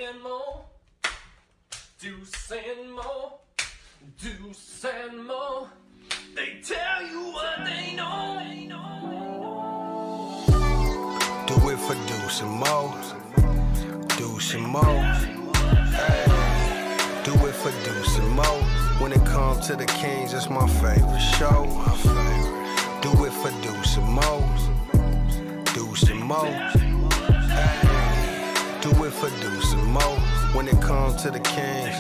and Mo. Deuce and Mo. Deuce and Mo. They tell you what they know. Do it for Deuce and Mo. Deuce and Mo. Hey. Do it for Deuce and Mo. When it comes to the Kings, it's my favorite show. Do it for Deuce and Mo. Deuce and Mo. Hey. Do it for Deuce and Mo. When it comes to the Kings.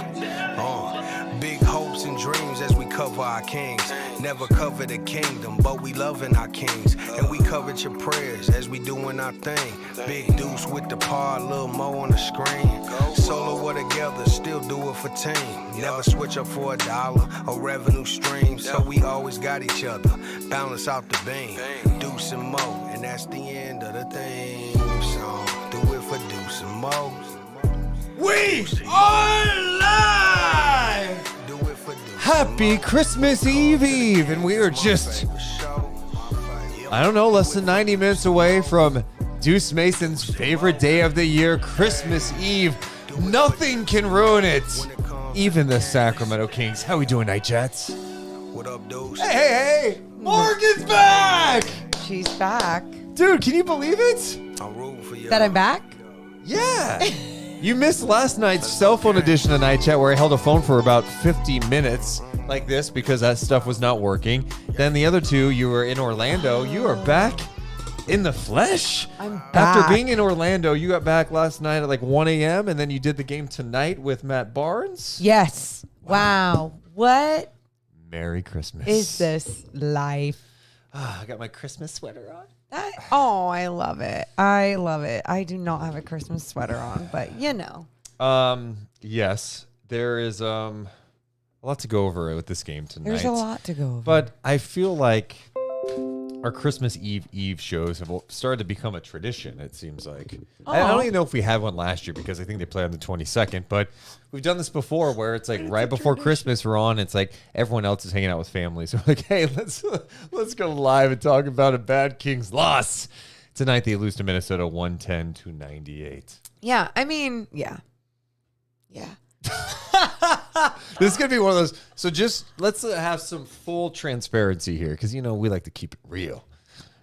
Big hopes and dreams as we cover our kings. Never cover the kingdom, but we loving our kings. And we covered your prayers as we doing our thing. Big Deuce with the pod, Lil Mo on the screen. Solo or together, still do it for team. Never switch up for $1 or revenue stream. So we always got each other, balance out the beam. Deuce and Mo, and that's the end of the theme song. Do it for Deuce and Mo. We are live! Happy Christmas Eve, and we are just, I don't know, less than 90 minutes away from Deuce Mason's favorite day of the year, Christmas Eve. Nothing can ruin it, even the Sacramento Kings. How we doing, Night Jets? What up, Deuce? Hey! Morgan's back! She's back. Dude, can you believe it? I'm rooting for you. That I'm back? Yeah. You missed last night's cell phone edition of Night Chat where I held a phone for about 50 minutes like this because that stuff was not working. Then the other two, you were in Orlando. You are back in the flesh. I'm back. After being in Orlando, you got back last night at like 1 a.m. and then you did the game tonight with Matt Barnes. Yes. Wow. What Merry Christmas. is this life? I got my Christmas sweater on. I love it. I love it. I do not have a Christmas sweater on, but you know. Yes, there is a lot to go over with this game tonight. There's a lot to go over. But I feel like our Christmas Eve shows have started to become a tradition, it seems like. I don't even know if we had one last year because I think they play on the 22nd, but we've done this before where it's like right before Christmas we're on, it's like everyone else is hanging out with family. So we're like, hey, let's go live and talk about a bad Kings loss. Tonight they lose to Minnesota 110-98. Yeah, I mean, yeah. Yeah. This is going to be one of those. So just let's have some full transparency here because, you know, we like to keep it real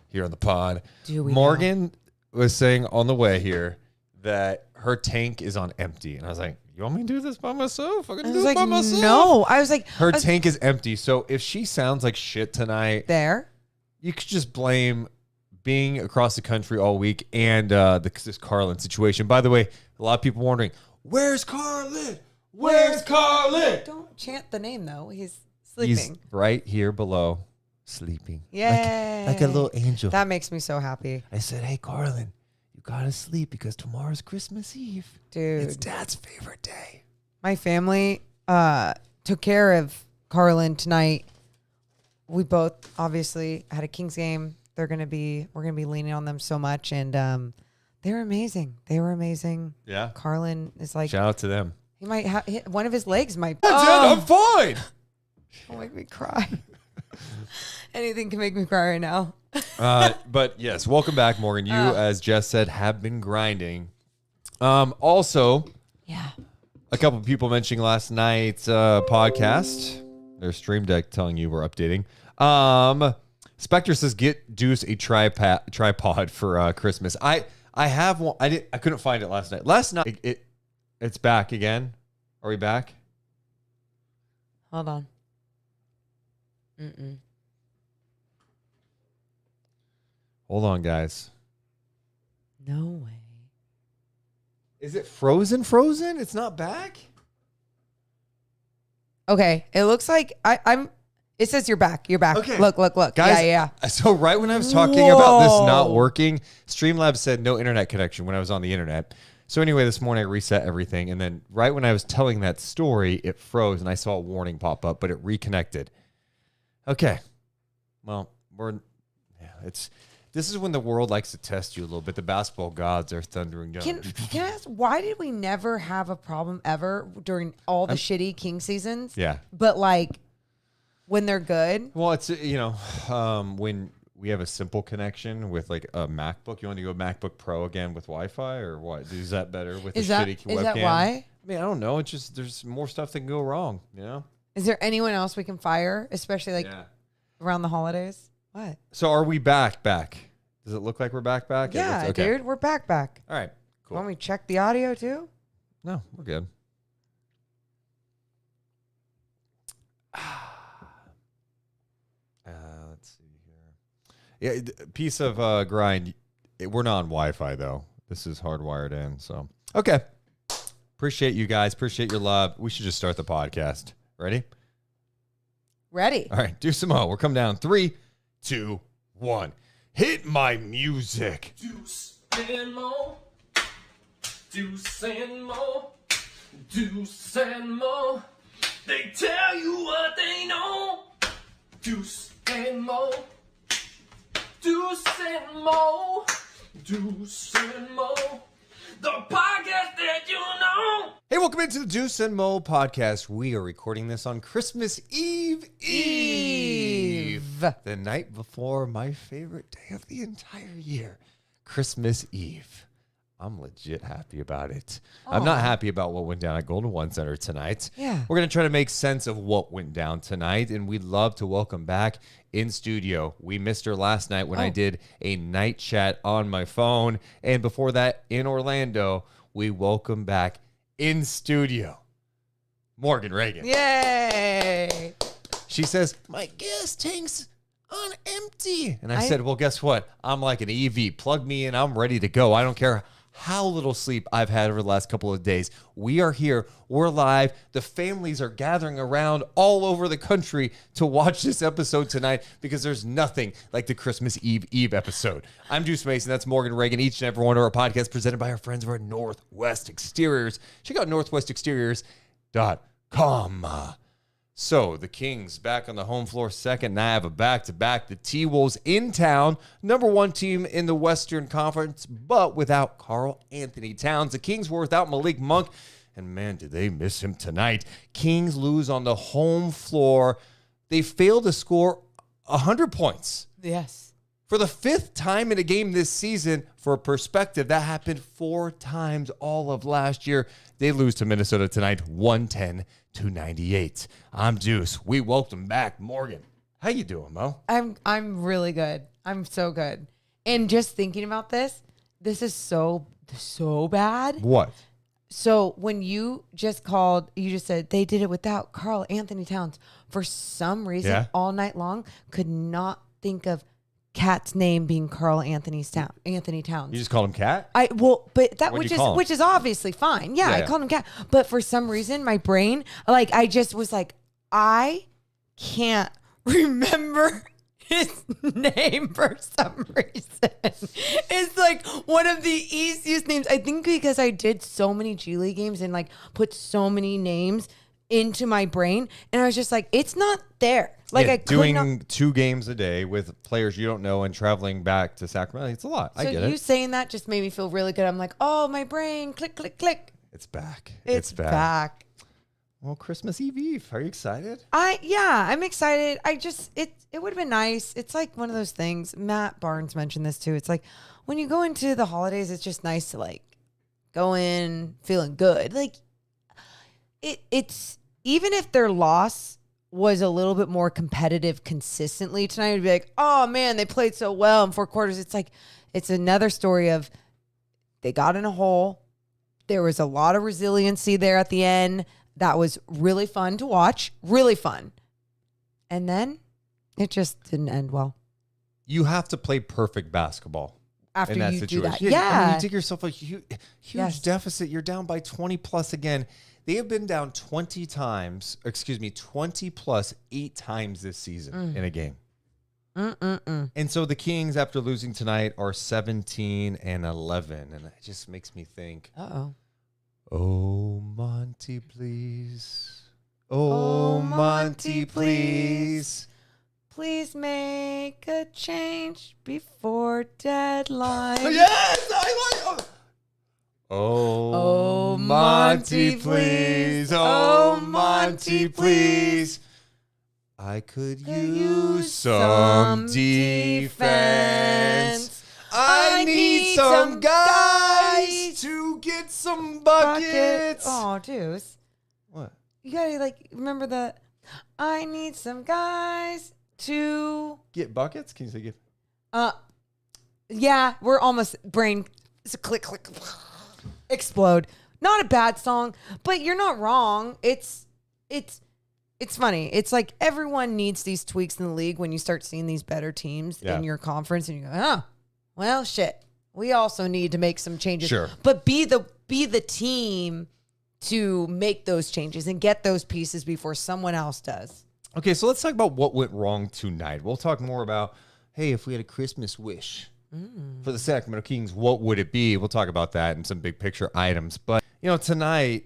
here on the pod. Do we Morgan was saying on the way here that her tank is on empty. And I was like, you want me to do this by myself? I'm going to do it by myself. No. I was like. Her tank is empty. So if she sounds like shit tonight, you could just blame being across the country all week and this Carlin situation. By the way, a lot of people wondering, where's Carlin? Where's Carlin? Don't chant the name, though. He's sleeping. He's right here below, sleeping. Yay. Like a little angel. That makes me so happy. I said, hey, Carlin, you got to sleep because tomorrow's Christmas Eve. Dude. It's Dad's favorite day. My family took care of Carlin tonight. We both obviously had a Kings game. We're going to be leaning on them so much. And they were amazing. Yeah. Carlin is like. Shout out to them. He might have one of his legs might. I'm fine. Don't make me cry. Anything can make me cry right now. But yes, welcome back, Morgan. You, as Jess said, have been grinding. Also, yeah, a couple of people mentioning last night's podcast. Their stream deck telling you we're updating. Spectre says get Deuce a tripod for Christmas. I have one. I couldn't find it last night. Last night it's back again. Are we back? Hold on. Hold on, guys. No way. Is it frozen? Frozen? It's not back? Okay. It looks like I'm. It says you're back. You're back. Okay. Look. Guys, Yeah. So right when I was talking about this not working, Streamlabs said no internet connection when I was on the internet. So anyway, this morning I reset everything, and then right when I was telling that story, it froze, and I saw a warning pop up, but it reconnected. Okay. Well, this is when the world likes to test you a little bit. The basketball gods are thundering down. Can I ask, why did we never have a problem ever during all the shitty King seasons? Yeah. But like when they're good? Well, it's when we have a simple connection with like a MacBook. You want to go MacBook Pro again with Wi-Fi or what? Is that better with Is the that shitty webcam? is that why? I mean, I don't know. It's just there's more stuff that can go wrong, you know? Is there anyone else we can fire, especially like around the holidays? What? So are we back? Does it look like we're back? Yeah, okay. dude, we're back. All right, cool. Want me to check the audio too? No, we're good. Let's see here. Yeah, piece of grind. We're not on Wi-Fi though. This is hardwired in. So okay. Appreciate you guys. Appreciate your love. We should just start the podcast. Ready? Ready. All right. Deuce and Mo. We're coming down. 3, 2, 1. Hit my music. Deuce and Mo. Deuce and Mo. Deuce and Mo. They tell you what they know. Deuce and Mo. Deuce and Mo. Deuce and Mo. The podcast that you know. Hey, welcome into the Deuce and Mo podcast. We are recording this on Christmas Eve. The night before my favorite day of the entire year, Christmas Eve. I'm legit happy about it. I'm not happy about what went down at Golden One Center tonight. Yeah. We're going to try to make sense of what went down tonight, and we'd love to welcome back in studio. We missed her last night when I did a night chat on my phone, and before that in Orlando, we welcome back in studio Morgan Reagan. Yay! She says, my gas tank's on empty. And I said, well, guess what? I'm like an EV. Plug me in. I'm ready to go. I don't care how little sleep I've had over the last couple of days. We are here. We're live. The families are gathering around all over the country to watch this episode tonight because there's nothing like the Christmas Eve episode. I'm Deuce Mason. That's Morgan Reagan. Each and every one of our podcasts presented by our friends over at Northwest Exteriors. Check out northwestexteriors.com. So the Kings back on the home floor second. Now I have a back-to-back. The T-Wolves in town. Number one team in the Western Conference, but without Karl Anthony Towns. The Kings were without Malik Monk. And man, did they miss him tonight. Kings lose on the home floor. They failed to score 100 points. Yes. For the 5th time in a game this season, for perspective, that happened 4 times all of last year. They lose to Minnesota tonight, 110-98. I'm Deuce. We welcome back Morgan. How you doing, Mo? I'm really good. I'm so good. And just thinking about this is so bad. What? So when you just said they did it without Karl Anthony Towns. For some reason, all night long, could not think of Cat's name being Karl Anthony Towns. You just called him Cat? Which is obviously fine. Yeah, I called him Cat. But for some reason, my brain, like, I just was like, I can't remember his name for some reason. It's like one of the easiest names. I think because I did so many G League games and like put so many names into my brain, and I was just like, it's not there. Like, I doing 2 games a day with players you don't know and traveling back to Sacramento, it's a lot. I get it. So you saying that just made me feel really good. I'm like, oh, my brain, click, click, click. It's back. It's back. Well, Christmas Eve. Are you excited? I'm excited. It would have been nice. It's like one of those things. Matt Barnes mentioned this too. It's like when you go into the holidays, it's just nice to like go in feeling good. Like it's even if their loss was a little bit more competitive consistently tonight, it'd be like, oh man, they played so well in 4 quarters. It's like, it's another story of they got in a hole. There was a lot of resiliency there at the end. That was really fun to watch. Really fun. And then it just didn't end well. You have to play perfect basketball after in that you situation. do that. Yeah. I mean, Yeah. you dig yourself a huge deficit. You're down by 20 plus again. They have been down 20 plus 8 times this season in a game. And so the Kings, after losing tonight, are 17-11. And it just makes me think, oh, Monty, please. Oh, Monty, please. Please make a change before deadline. Yes, I like. Oh, Monty, please. Oh, Monty, please. I could use some some defense. defense. I need some guys to get some buckets. Oh, Deuce. What? You gotta remember that. I need some guys to Get buckets? Can you say get? yeah, we're almost brain it's a click explode. Not a bad song, but you're not wrong. It's funny. It's like everyone needs these tweaks in the league when you start seeing these better teams in your conference and you go, oh, well, shit. We also need to make some changes. Sure. But be the team to make those changes and get those pieces before someone else does. Okay, so let's talk about what went wrong tonight. We'll talk more about, hey, if we had a Christmas wish for the Sacramento Kings, what would it be? We'll talk about that and some big picture items. But, tonight,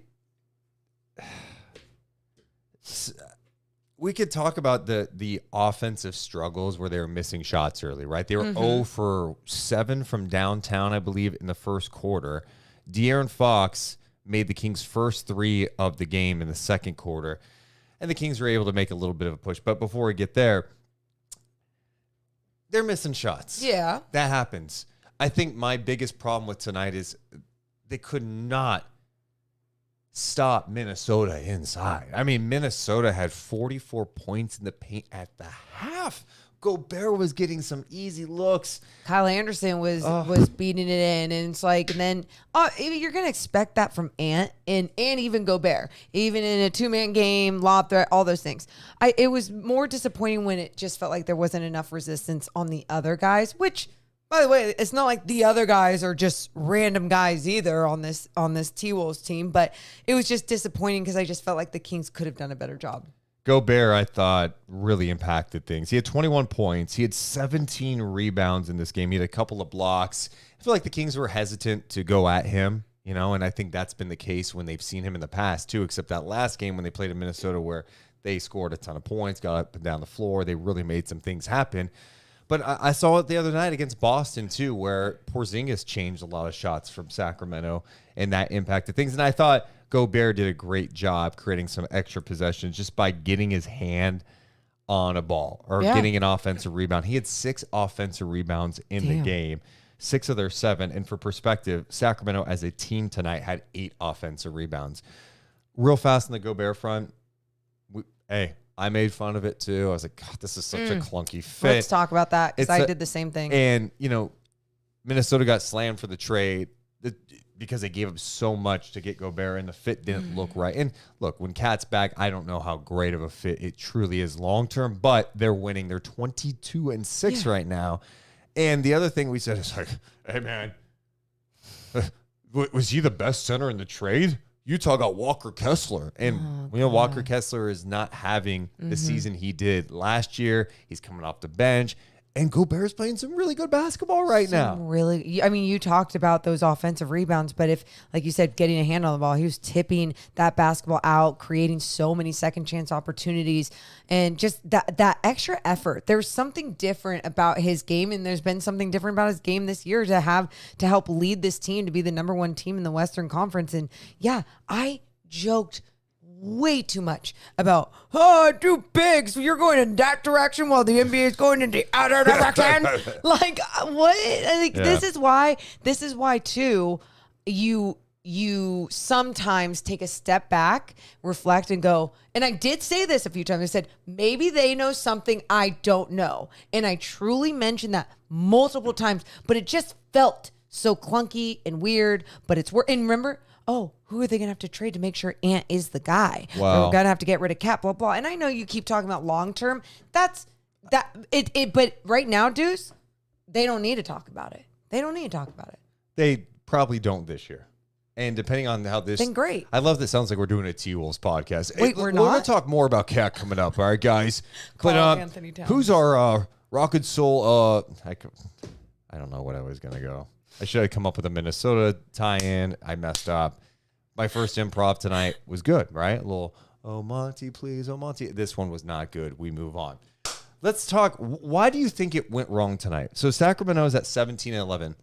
we could talk about the offensive struggles where they were missing shots early, right? They were 0 for 7 from downtown, I believe, in the first quarter. De'Aaron Fox made the Kings' first 3 of the game in the second quarter, and the Kings were able to make a little bit of a push. But before we get there, they're missing shots. Yeah. That happens. I think my biggest problem with tonight is they could not stop Minnesota inside. I mean, Minnesota had 44 points in the paint at the half. Gobert was getting some easy looks. Kyle Anderson was beating it in, and it's like, and then you're gonna expect that from Ant and even Gobert, even in a 2-man game, lob threat, all those things. It was more disappointing when it just felt like there wasn't enough resistance on the other guys. Which, by the way, it's not like the other guys are just random guys either on this T-Wolves team, but it was just disappointing because I just felt like the Kings could have done a better job. Gobert, I thought, really impacted things. He had 21 points. He had 17 rebounds in this game. He had a couple of blocks. I feel like the Kings were hesitant to go at him, and I think that's been the case when they've seen him in the past, too, except that last game when they played in Minnesota where they scored a ton of points, got up and down the floor. They really made some things happen. But I saw it the other night against Boston, too, where Porzingis changed a lot of shots from Sacramento, and that impacted things. And I thought Gobert did a great job creating some extra possessions just by getting his hand on a ball or getting an offensive rebound. He had 6 offensive rebounds in the game, 6 of their 7. And for perspective, Sacramento as a team tonight had 8 offensive rebounds. Real fast on the Gobert front, I made fun of it too. I was like, God, this is such a clunky fit. Let's talk about that because I did the same thing. And, Minnesota got slammed for the trade because they gave up so much to get Gobert, and the fit didn't look right. And look, when Cat's back, I don't know how great of a fit it truly is long-term, but they're winning. They're 22-6 right now. And the other thing we said is like, hey, man, was he the best center in the trade? Utah got Walker Kessler. And Walker Kessler is not having the season he did last year. He's coming off the bench. And Gobert's playing some really good basketball right now. Really, I mean, you talked about those offensive rebounds, but if, like you said, getting a hand on the ball, he was tipping that basketball out, creating so many second chance opportunities, and just that extra effort. There's something different about his game, and there's been something different about his game this year to help lead this team to be the number 1 team in the Western Conference. And yeah, I joked way too much about, too big, so you're going in that direction while the NBA is going in the other direction. Like, what? This is why too, you sometimes take a step back, reflect, and go, and I did say this a few times. I said, maybe they know something I don't know. And I truly mentioned that multiple times, but it just felt so clunky and weird, but it's and remember, who are they going to have to trade to make sure Ant is the guy? Wow. We're going to have to get rid of Cat, blah, blah. And I know you keep talking about long-term. But right now, Deuce, they don't need to talk about it. They probably don't this year. And depending on how this... Then great. I love that. Sounds like we're doing a T-Wolves podcast. Wait, we're not? We're going to talk more about Cat coming up, all right, guys? Anthony Towns. Who's our Rocket Soul... I don't know what I was going to go. I should have come up with a Minnesota tie-in. I messed up. My first improv tonight was good, right? A little, oh, Monty, please, oh, Monty. This one was not good. We move on. Let's talk. Why do you think it went wrong tonight? So Sacramento is at 17-11,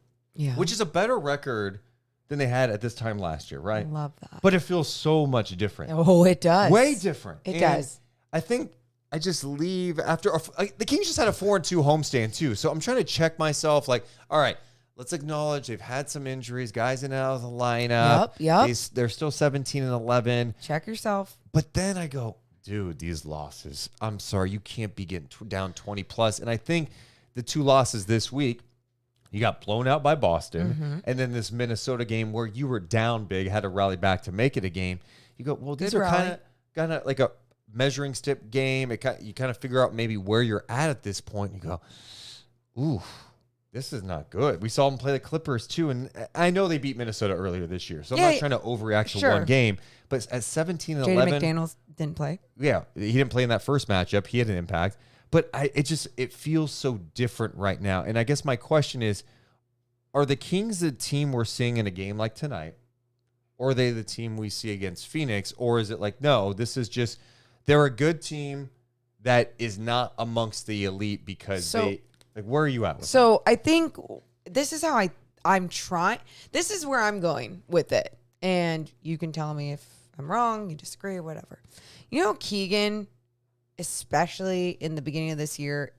which is a better record than they had at this time last year, right? I love that. But it feels so much different. Oh, it does. Way different. It does. I think I just leave after the Kings just had a 4-2 homestand too. So I'm trying to check myself. Like, all right, let's acknowledge they've had some injuries. Guys in and out of the lineup. Yep. They're still 17-11. Check yourself. But then I go, dude, these losses. I'm sorry, you can't be getting down 20 plus. And I think the 2 losses this week, you got blown out by Boston, and then this Minnesota game where you were down big, had to rally back to make it a game. You go, well, these Good are rally. kind of like a measuring stick game. You kind of figure out maybe where you're at this point. And you go, ooh, this is not good. We saw them play the Clippers too, and I know they beat Minnesota earlier this year, so I'm not trying to overreact to one game. But at 17-11, JD McDaniels didn't play. Yeah, he didn't play in that first matchup. He had an impact, but it feels so different right now. And I guess my question is, are the Kings the team we're seeing in a game like tonight, or are they the team we see against Phoenix, or is it like, no, this is just they're a good team that is not amongst the elite because they like, where are you at with So I think this is how I'm trying. This is where I'm going with it. And you can tell me if I'm wrong, you disagree, or whatever. You know, Keegan, especially in the beginning of this year,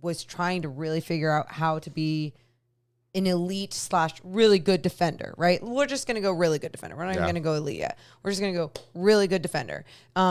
was trying to really figure out how to be an elite / really good defender, right? We're just going to go really good defender. We're not even going to go elite yet. We're just going to go really good defender,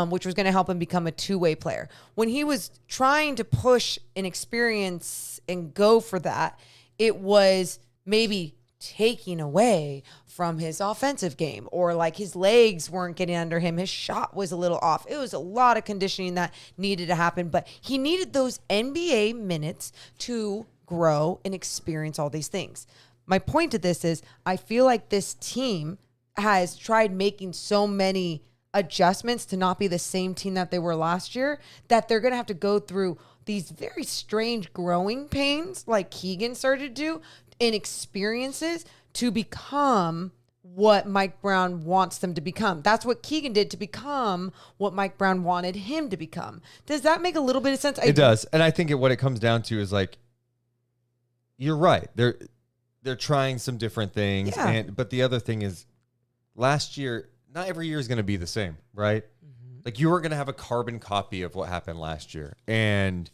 which was going to help him become a two-way player. When he was trying to push an experience and go for that, it was maybe taking away from his offensive game, or like his legs weren't getting under him. His shot was a little off. It was a lot of conditioning that needed to happen, but he needed those NBA minutes to grow and experience all these things. My point to this is I feel like this team has tried making so many adjustments to not be the same team that they were last year that they're going to have to go through these very strange growing pains like Keegan started to do in experiences to become what Mike Brown wants them to become. That's what Keegan did to become what Mike Brown wanted him to become. Does that make a little bit of sense? it does. And I think what it comes down to is like, you're right. They're trying some different things. Yeah. But the other thing is last year, not every year is going to be the same, right? Mm-hmm. Like you were going to have a carbon copy of what happened last year. And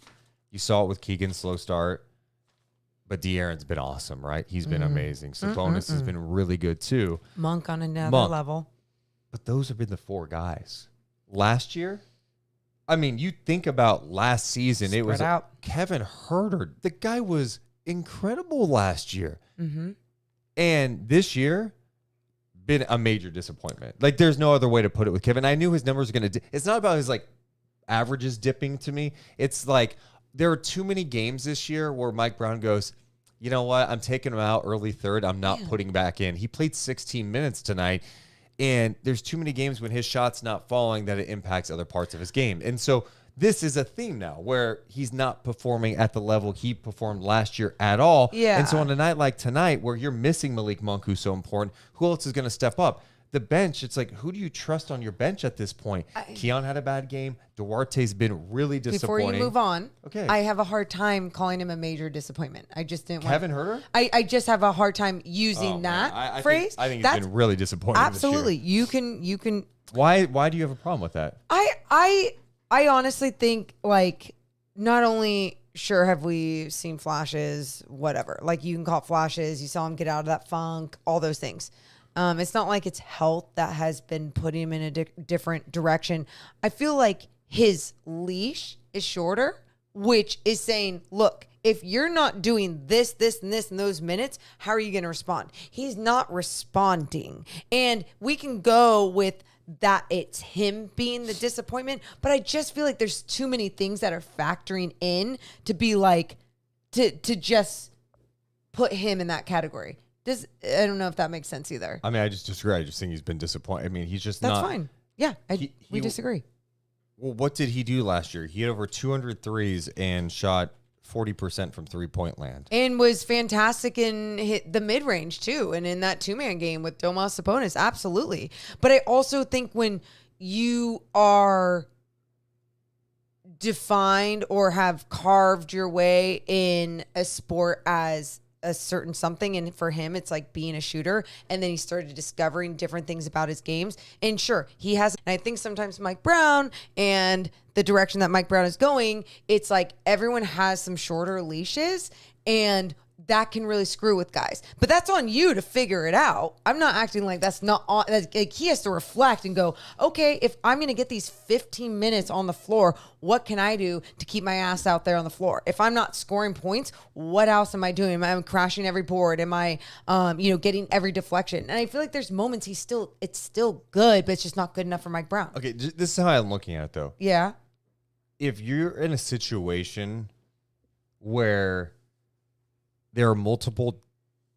you saw it with Keegan's slow start. But De'Aaron's been awesome, right? He's been amazing. Sabonis has been really good too. Monk on another level. But those have been the 4 guys. Last year, I mean, you think about last season, Spread it was out. Kevin Huerter. The guy was incredible last year. Mm-hmm. And this year, been a major disappointment. Like, there's no other way to put it with Kevin. I knew his numbers were going to it's not about his, like, averages dipping to me. It's like, there are too many games this year where Mike Brown goes, you know what? I'm taking him out early third. I'm not putting back in. He played 16 minutes tonight, and there's too many games when his shot's not falling that it impacts other parts of his game. And so this is a theme now where he's not performing at the level he performed last year at all. Yeah. And so on a night like tonight where you're missing Malik Monk, who's so important, who else is going to step up? The bench, it's like, who do you trust on your bench at this point? Keon had a bad game. Duarte's been really disappointing. Before you move on, okay, I have a hard time calling him a major disappointment. I just didn't Kevin Huerter? I just have a hard time using that I phrase. I think he's been really disappointing absolutely. this year. You can. Why do you have a problem with that? I honestly think, like, not only sure have we seen flashes, whatever, like you can call it flashes. You saw him get out of that funk, all those things. It's not like it's health that has been putting him in a different direction. I feel like his leash is shorter, which is saying, look, if you're not doing this, and this, and those minutes, how are you going to respond? He's not responding. And we can go with that it's him being the disappointment, but I just feel like there's too many things that are factoring in to be like, to just put him in that category. I don't know if that makes sense either. I mean, I just disagree. I just think he's been disappointed. I mean, he's just That's not. fine. Yeah, we disagree. Well, what did he do last year? He had over 200 threes and shot 40% from three-point land. And was fantastic in the mid-range, too. And in that two-man game with Domas Sabonis, absolutely. But I also think when you are defined or have carved your way in a sport as a certain something, and for him it's like being a shooter, and then he started discovering different things about his games, and sure, he has, and I think sometimes Mike Brown and the direction that Mike Brown is going, it's like everyone has some shorter leashes, and that can really screw with guys. But that's on you to figure it out. I'm not acting like that's not on. Like he has to reflect and go, okay, if I'm going to get these 15 minutes on the floor, what can I do to keep my ass out there on the floor? If I'm not scoring points, what else am I doing? Am I crashing every board? Am I, getting every deflection? And I feel like there's moments it's still good, but it's just not good enough for Mike Brown. Okay, this is how I'm looking at it, though. Yeah. If you're in a situation where there are multiple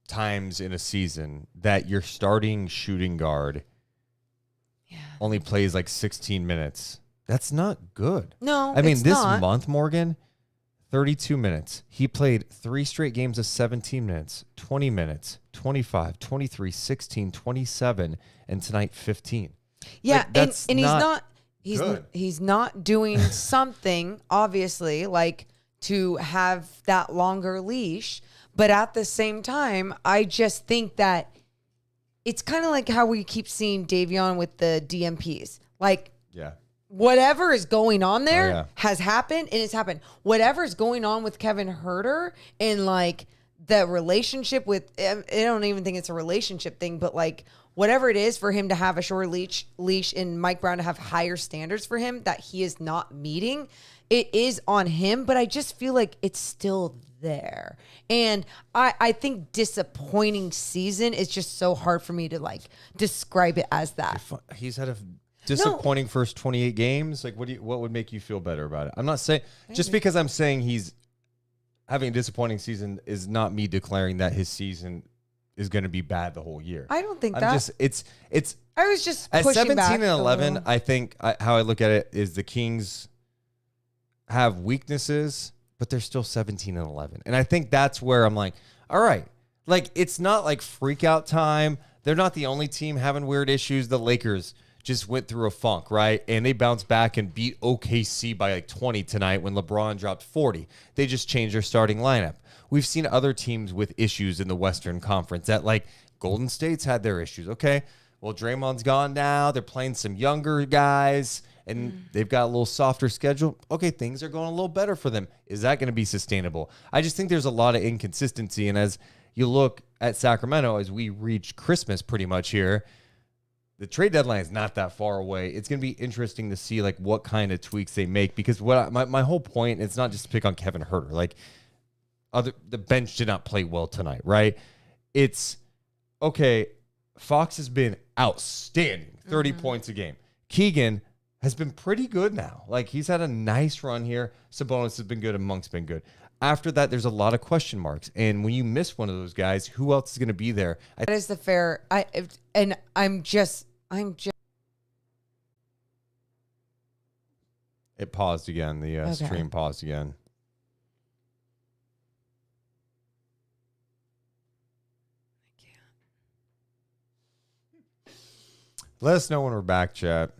times in a season that your starting shooting guard only plays like 16 minutes, that's not good. No, I mean, it's this not. month, Morgan, 32 minutes. He played 3 straight games of 17 minutes, 20 minutes, 25, 23, 16, 27, and tonight 15. Yeah, Like, that's and good. he's not doing something, obviously, like to have that longer leash. But at the same time, I just think that it's kind of like how we keep seeing Davion with the DMPs. Like, whatever is going on there has happened, and it's happened. Whatever is going on with Kevin Huerter and like the relationship with, I don't even think it's a relationship thing, but like whatever it is for him to have a shorter leash and Mike Brown to have higher standards for him that he is not meeting, it is on him. But I just feel like it's still there. And I think disappointing season is just so hard for me to like describe it as that. He's had a disappointing first 28 games. Like, what would make you feel better about it? I'm not saying just because I'm saying he's having a disappointing season is not me declaring that his season is going to be bad the whole year. I don't think I'm that. It's I was just at pushing 17 back and 11. I think how I look at it is the Kings have weaknesses, but they're still 17 and 11. And I think that's where I'm like, all right, like it's not like freak out time. They're not the only team having weird issues. The Lakers just went through a funk, right? And they bounced back and beat OKC by like 20 tonight when LeBron dropped 40. They just changed their starting lineup. We've seen other teams with issues in the Western Conference that like Golden State's had their issues. Okay, well, Draymond's gone now. They're playing some younger guys, and they've got a little softer schedule. Okay, things are going a little better for them. Is that going to be sustainable? I just think there's a lot of inconsistency. And as you look at Sacramento, as we reach Christmas pretty much here, the trade deadline is not that far away. It's going to be interesting to see like what kind of tweaks they make, because my whole point, it's not just to pick on Kevin Huerter. Like the bench did not play well tonight, right? It's okay. Fox has been outstanding, 30 points a game. Keegan has been pretty good now. Like he's had a nice run here. Sabonis has been good and Monk's been good. After that, there's a lot of question marks. And when you miss one of those guys, who else is going to be there? That is the fair. I'm just. It paused again. The stream paused again. I can't. Let us know when we're back, chat.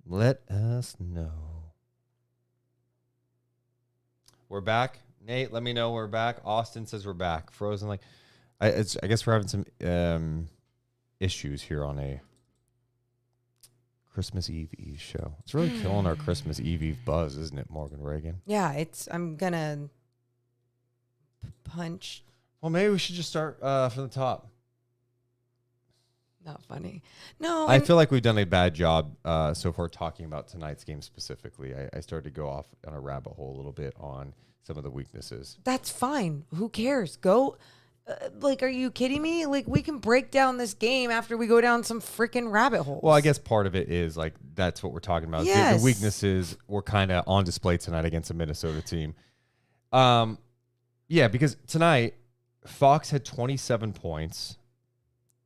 Let us know. We're back. Nate, let me know we're back. Austin says we're back. Frozen, like, I guess we're having some issues here on a Christmas Eve show. It's really killing our Christmas Eve buzz, isn't it, Morgan Reagan? Yeah, I'm gonna punch. Well, maybe we should just start from the top. Not funny. No, I feel like we've done a bad job so far talking about tonight's game specifically. I started to go off on a rabbit hole a little bit on some of the weaknesses. That's fine. Who cares? Go. Are you kidding me? Like, we can break down this game after we go down some freaking rabbit holes. Well, I guess part of it is like that's what we're talking about. Yes. The weaknesses were kind of on display tonight against a Minnesota team. Yeah, because tonight Fox had 27 points.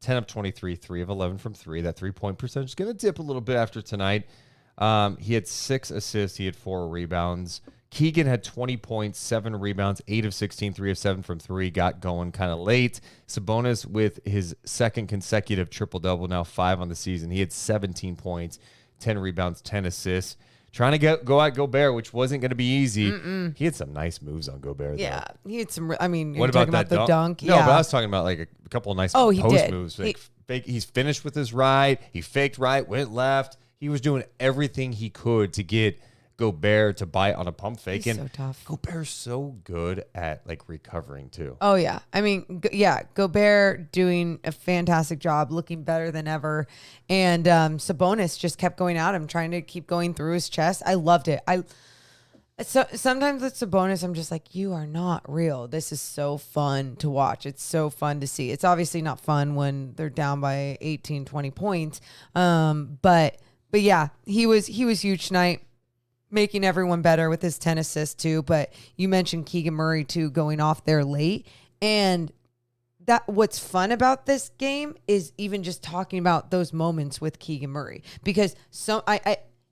10 of 23, 3 of 11 from 3. That 3-point percentage is going to dip a little bit after tonight. He had 6 assists. He had 4 rebounds. Keegan had 20 points, 7 rebounds, 8 of 16, 3 of 7 from 3. Got going kind of late. Sabonis with his second consecutive triple-double, now 5 on the season. He had 17 points, 10 rebounds, 10 assists. Trying to go at Gobert, which wasn't going to be easy. He had some nice moves on Gobert, yeah, though. he had some. I mean, What you're about talking that the dunk? No, Yeah. but I was talking about like a couple of nice Oh, he post did. moves, He- like He's finished with his right. He faked right, went left. He was doing everything he could to get Gobert to bite on a pump fake. He's and so tough. Gobert's so good at like recovering too. Oh yeah. I mean, Gobert doing a fantastic job, looking better than ever. And Sabonis just kept going at him, trying to keep going through his chest. I loved it. So sometimes with Sabonis, I'm just like, you are not real. This is so fun to watch. It's so fun to see. It's obviously not fun when they're down by 18, 20 points. But yeah, he was huge tonight, making everyone better with his 10 assists too. But you mentioned Keegan Murray too, going off there late. And that what's fun about this game is even just talking about those moments with Keegan Murray, because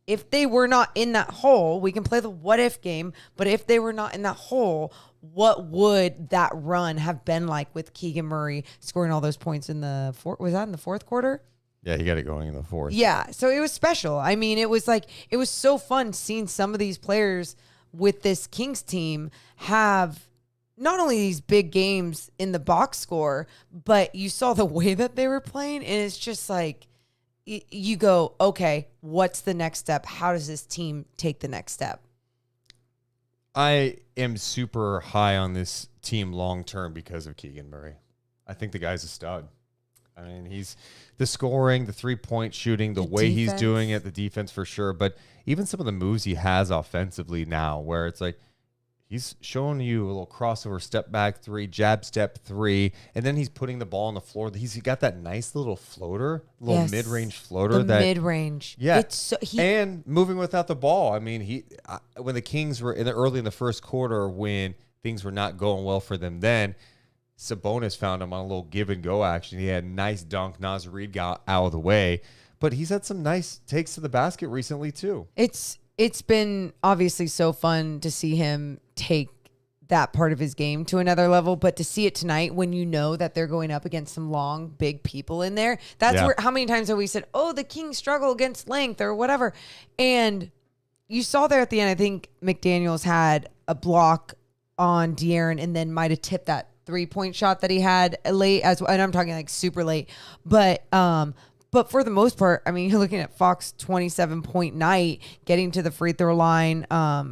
if they were not in that hole, we can play the what if game, but if they were not in that hole, what would that run have been like with Keegan Murray scoring all those points in the was that in the fourth quarter? Yeah, he got it going in the fourth. Yeah, so it was special. I mean, it was so fun seeing some of these players with this Kings team have not only these big games in the box score, but you saw the way that they were playing, and it's just like you go, okay, what's the next step? How does this team take the next step? I am super high on this team long term because of Keegan Murray. I think the guy's a stud. I mean, he's the scoring, the 3-point shooting, the way defense. he's doing it, the defense for sure. But even some of the moves he has offensively now, where it's like he's showing you a little crossover, step back 3, jab step 3, and then he's putting the ball on the floor. He's got that nice little floater, mid-range floater. Mid-range. Yeah. It's and moving without the ball. I mean, when the Kings were early in the first quarter, when things were not going well for them then, Sabonis found him on a little give and go action. He had a nice dunk. Naz Reid got out of the way, but he's had some nice takes to the basket recently too. It's been obviously so fun to see him take that part of his game to another level, but to see it tonight when you know that they're going up against some long, big people in there, that's where, how many times have we said, oh, the Kings struggle against length or whatever. And you saw there at the end, I think McDaniels had a block on De'Aaron and then might have tipped that 3-point shot that he had late and I'm talking like super late, but for the most part, I mean, you're looking at Fox 27-point night, getting to the free throw line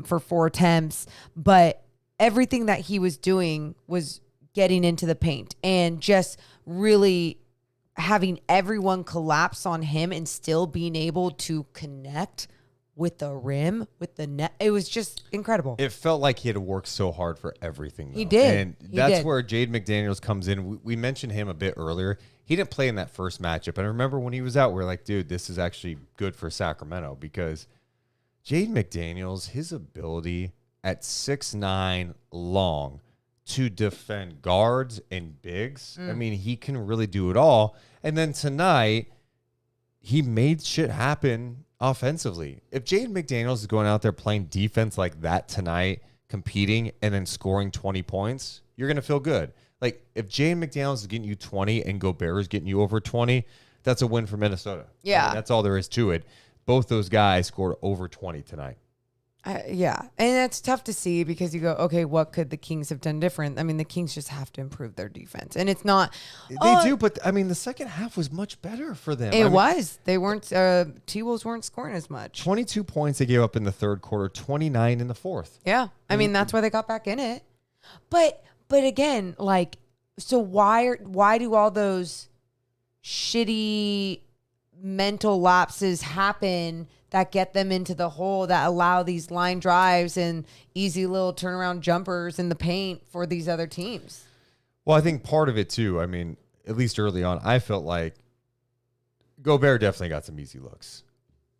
for 4 attempts, but everything that he was doing was getting into the paint and just really having everyone collapse on him and still being able to connect with the rim, with the net. It was just incredible. It felt like he had worked so hard for everything, though. He did. And that's where Jade McDaniels comes in. We mentioned him a bit earlier. He didn't play in that first matchup. And I remember when he was out, we were like, dude, this is actually good for Sacramento, because Jade McDaniels, his ability at 6'9" long to defend guards and bigs, I mean, he can really do it all. And then tonight, he made shit happen offensively. If Jaden McDaniels is going out there playing defense like that tonight, competing and then scoring 20 points, you're going to feel good. Like if Jaden McDaniels is getting you 20 and Gobert is getting you over 20, that's a win for Minnesota. Yeah. I mean, that's all there is to it. Both those guys scored over 20 tonight. Yeah. And that's tough to see because you go, okay, what could the Kings have done different? I mean, the Kings just have to improve their defense. And it's not. They do, but I mean, the second half was much better for them. It was. They weren't, T-Wolves weren't scoring as much. 22 points they gave up in the third quarter, 29 in the fourth. Yeah. I mean, that's why they got back in it. But again, like, so why do all those shitty mental lapses happen that get them into the hole, that allow these line drives and easy little turnaround jumpers in the paint for these other teams? Well, I think part of it too, I mean, at least early on, I felt like Gobert definitely got some easy looks.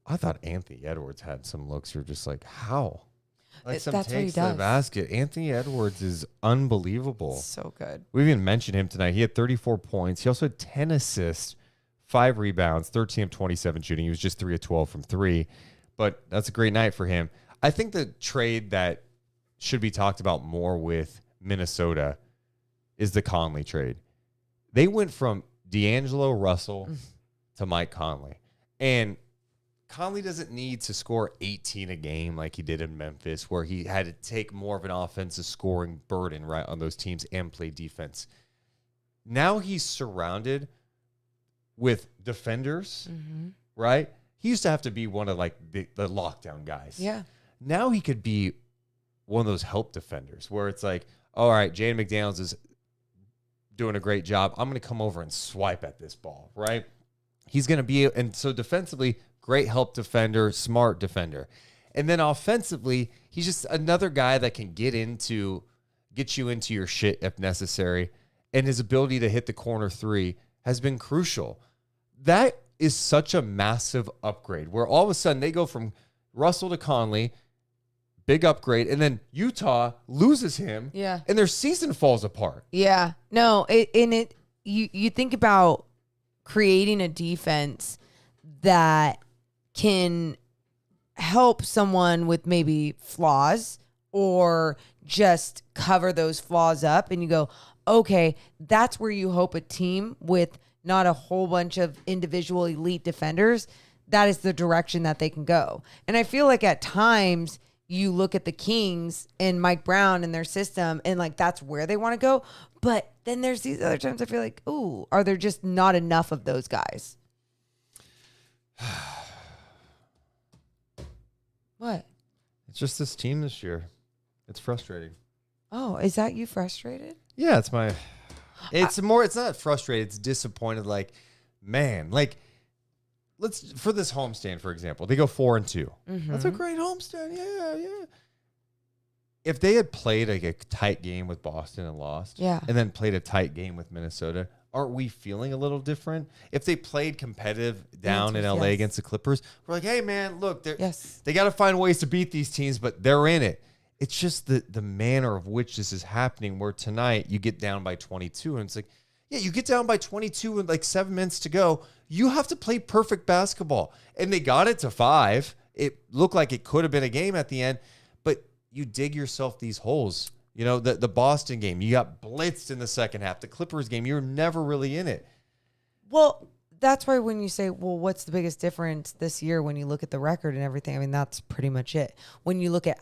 I thought Anthony Edwards had some looks you're just like, how? Like some That's what he takes to the does. basket. Anthony Edwards is unbelievable. So good. We even mentioned him tonight. He had 34 points. He also had 10 assists, 5 rebounds, 13 of 27 shooting. He was just 3 of 12 from 3. But that's a great night for him. I think the trade that should be talked about more with Minnesota is the Conley trade. They went from D'Angelo Russell to Mike Conley. And Conley doesn't need to score 18 a game like he did in Memphis, where he had to take more of an offensive scoring burden right on those teams and play defense. Now he's surrounded with defenders, right? He used to have to be one of like the lockdown guys. Yeah. Now he could be one of those help defenders where it's like, all right, Jaden McDaniels is doing a great job. I'm going to come over and swipe at this ball, right? He's going to be, and so defensively, great help defender, smart defender. And then offensively, he's just another guy that can get you into your shit if necessary. And his ability to hit the corner three has been crucial. That is such a massive upgrade where all of a sudden they go from Russell to Conley, big upgrade, and then Utah loses him. Yeah. And their season falls apart. Yeah. No, you think about creating a defense that can help someone with maybe flaws or just cover those flaws up, and you go, okay, that's where you hope a team with not a whole bunch of individual elite defenders, that is the direction that they can go. And I feel like at times you look at the Kings and Mike Brown and their system and like that's where they want to go. But then there's these other times I feel like, ooh, are there just not enough of those guys? What? It's just this team this year. It's frustrating. Oh, is that you frustrated? Yeah, it's not frustrated, it's disappointed. Like, man, like for this homestand, for example, they go 4-2. That's a great homestand. Yeah. If they had played like a tight game with Boston and lost, and then played a tight game with Minnesota, aren't we feeling a little different? If they played competitive down in LA against the Clippers, we're like, hey man, look, they got to find ways to beat these teams, but they're in it. It's just the manner of which this is happening, where tonight you get down by 22 and it's like, yeah, you get down by 22 with like 7 minutes to go. You have to play perfect basketball. And they got it to 5. It looked like it could have been a game at the end, but you dig yourself these holes. You know, the Boston game, you got blitzed in the second half. The Clippers game, you're never really in it. Well, that's why when you say, well, what's the biggest difference this year when you look at the record and everything? I mean, that's pretty much it. When you look at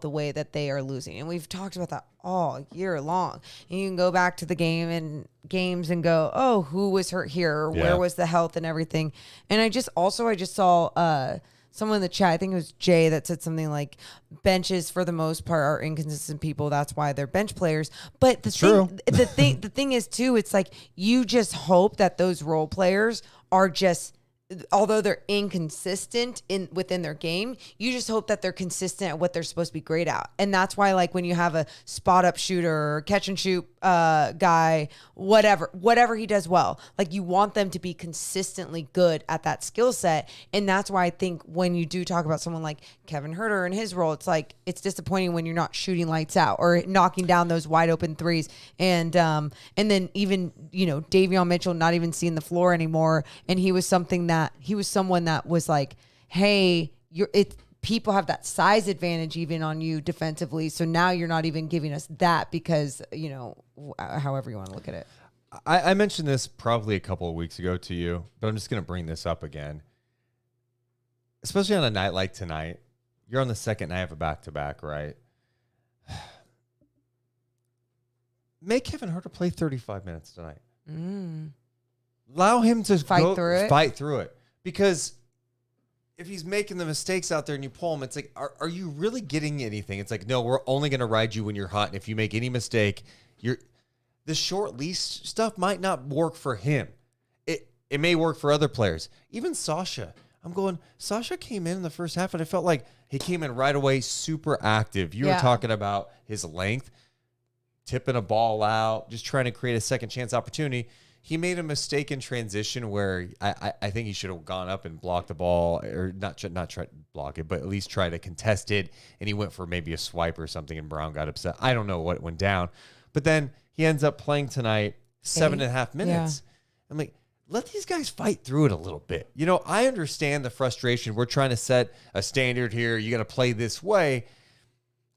the way that they are losing, and we've talked about that all year long, and you can go back to the games and go, oh, who was hurt here? Where was the health and everything? And I just saw someone in the chat, I think it was Jay, that said something like benches for the most part are inconsistent people. That's why they're bench players. But the thing is too, it's like you just hope that those role players are just, although they're inconsistent within their game, you just hope that they're consistent at what they're supposed to be great at. And that's why, like, when you have a spot up shooter or catch and shoot guy, whatever he does well, like, you want them to be consistently good at that skill set. And that's why I think when you do talk about someone like Kevin Huerter and his role, it's like, it's disappointing when you're not shooting lights out or knocking down those wide open threes. And then even, Davion Mitchell not even seeing the floor anymore. And he was someone that was like, hey, people have that size advantage even on you defensively. So now you're not even giving us that because, however you want to look at it. I mentioned this probably a couple of weeks ago to you, but I'm just going to bring this up again. Especially on a night like tonight, you're on the second night of a back-to-back, right? Make Kevin Huerter play 35 minutes tonight. Allow him to fight through it. Because if he's making the mistakes out there and you pull him, it's like, are you really getting anything? It's like, no, we're only going to ride you when you're hot. And if you make any mistake, the short leash stuff might not work for him. It may work for other players. Even Sasha. Sasha came in the first half and I felt like he came in right away, super active. You were talking about his length, tipping a ball out, just trying to create a second chance opportunity. He made a mistake in transition where I think he should have gone up and blocked the ball, or not try to block it, but at least try to contest it. And he went for maybe a swipe or something, and Brown got upset. I don't know what went down. But then he ends up playing tonight 7.5 minutes. Yeah. I'm like, let these guys fight through it a little bit. I understand the frustration. We're trying to set a standard here. You got to play this way.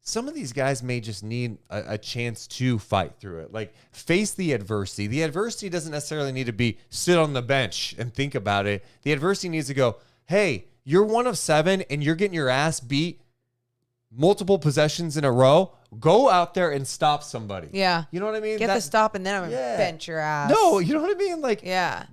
Some of these guys may just need a chance to fight through it. Like, face the adversity. The adversity doesn't necessarily need to be sit on the bench and think about it. The adversity needs to go, hey, you're 1 of 7 and you're getting your ass beat multiple possessions in a row. Go out there and stop somebody. Yeah. You know what I mean? Get the stop, and then I'm going to bench your ass. No, you know what I mean? Like, yeah.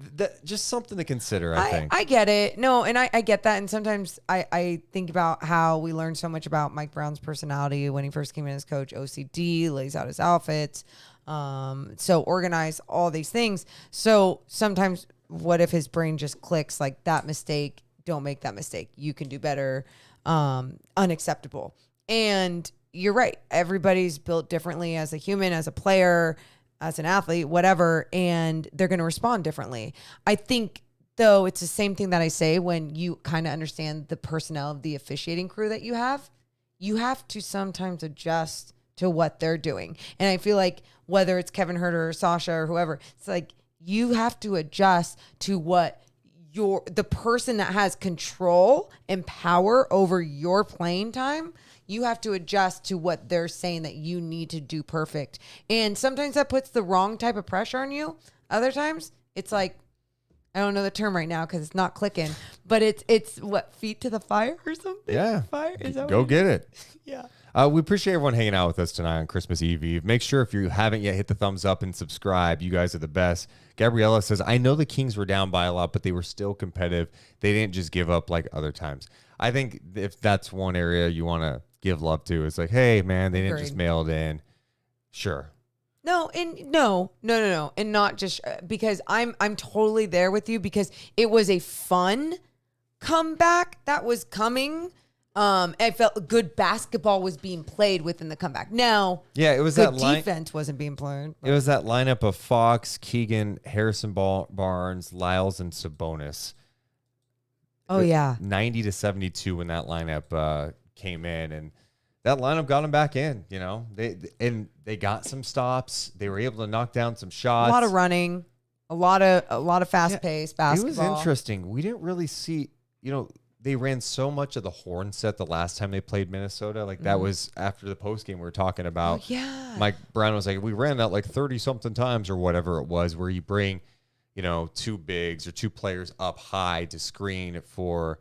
Just something to consider, I think. I get it. No, and I get that. And sometimes I think about how we learned so much about Mike Brown's personality when he first came in as coach. OCD, lays out his outfits, so organized, all these things. So sometimes what if his brain just clicks like that mistake? Don't make that mistake. You can do better. Unacceptable. And you're right. Everybody's built differently as a human, as a player, as an athlete, whatever, and they're going to respond differently. I think, though, it's the same thing that I say when you kind of understand the personnel of the officiating crew that you have to sometimes adjust to what they're doing. And I feel like whether it's Kevin Huerter or Sasha or whoever, it's like you have to adjust to what the person that has control and power over your playing time. You have to adjust to what they're saying that you need to do perfect. And sometimes that puts the wrong type of pressure on you. Other times it's like, I don't know the term right now because it's not clicking, but it's what, feet to the fire or something? Yeah. Fire? Is that Go get it. Yeah. We appreciate everyone hanging out with us tonight on Christmas Eve. Make sure if you haven't yet, hit the thumbs up and subscribe. You guys are the best. Gabriella says, I know the Kings were down by a lot, but they were still competitive. They didn't just give up like other times. I think if that's one area you want to give love to, it's like, hey, man, they didn't just mail it in. Sure. No, and not just because I'm totally there with you because it was a fun comeback that was coming. I felt good basketball was being played within the comeback. Now, yeah, it was good that defense wasn't being played. It was that lineup of Fox, Keegan, Harrison Barnes, Lyles, and Sabonis. Oh yeah, 90-72 when that lineup came in, and that lineup got them back in. You know, they got some stops. They were able to knock down some shots. A lot of running, a lot of fast paced basketball. It was interesting. We didn't really see. You know, they ran so much of the horn set the last time they played Minnesota. Like that was after the postgame we were talking about. Oh, yeah. Mike Brown was like, we ran that like 30 something times or whatever it was, where you bring, you know, two bigs or two players up high to screen for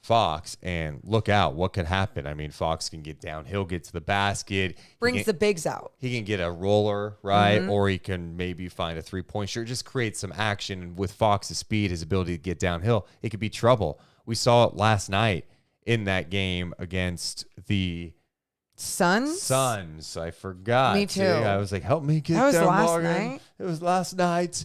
Fox, and look out what could happen. I mean, Fox can get downhill, get to the basket, brings the bigs out. He can get a roller, right? Or he can maybe find a 3-point shot. Just create some action. And with Fox's speed, his ability to get downhill, it could be trouble. We saw it last night in that game against the Suns. I forgot. Me too. I was like, help me get that was down, last Morgan. night. It was last night.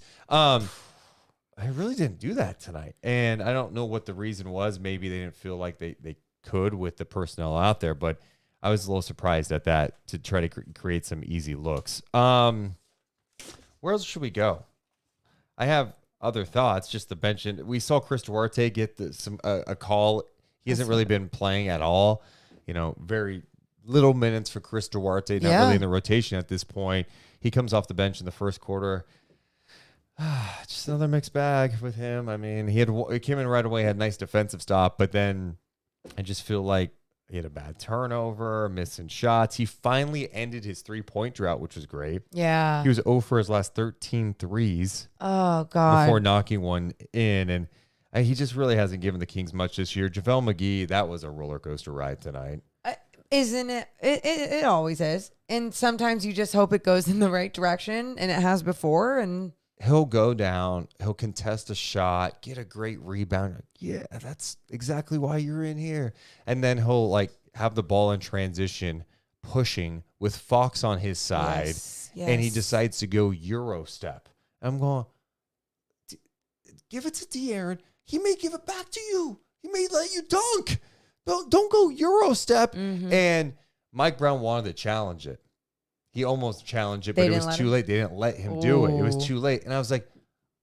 I really didn't do that tonight. And I don't know what the reason was. Maybe they didn't feel like they could with the personnel out there, but I was a little surprised at that to try to create some easy looks. Where else should we go? I have other thoughts, just to mention. We saw Chris Duarte get a call. He hasn't really been playing at all. You know, very little minutes for Chris Duarte, not really in the rotation at this point. He comes off the bench in the first quarter. Just another mixed bag with him. I mean, he came in right away, had a nice defensive stop, but then I just feel like he had a bad turnover, missing shots. He finally ended his 3-point drought, which was great. Yeah. He was 0 for his last 13 threes. Oh, God. Before knocking one in, and he just really hasn't given the Kings much this year. JaVale McGee, that was a roller coaster ride tonight. Isn't it? It always is. And sometimes you just hope it goes in the right direction, and it has before, and he'll go down, he'll contest a shot, get a great rebound. Yeah, that's exactly why you're in here. And then he'll like have the ball in transition, pushing with Fox on his side, and he decides to go Euro step. I'm going, give it to De'Aaron. He may give it back to you. He may let you dunk. Don't go Euro step. And Mike Brown wanted to challenge it. He almost challenged it, but it was too late. They didn't let him do it. It was too late. And I was like,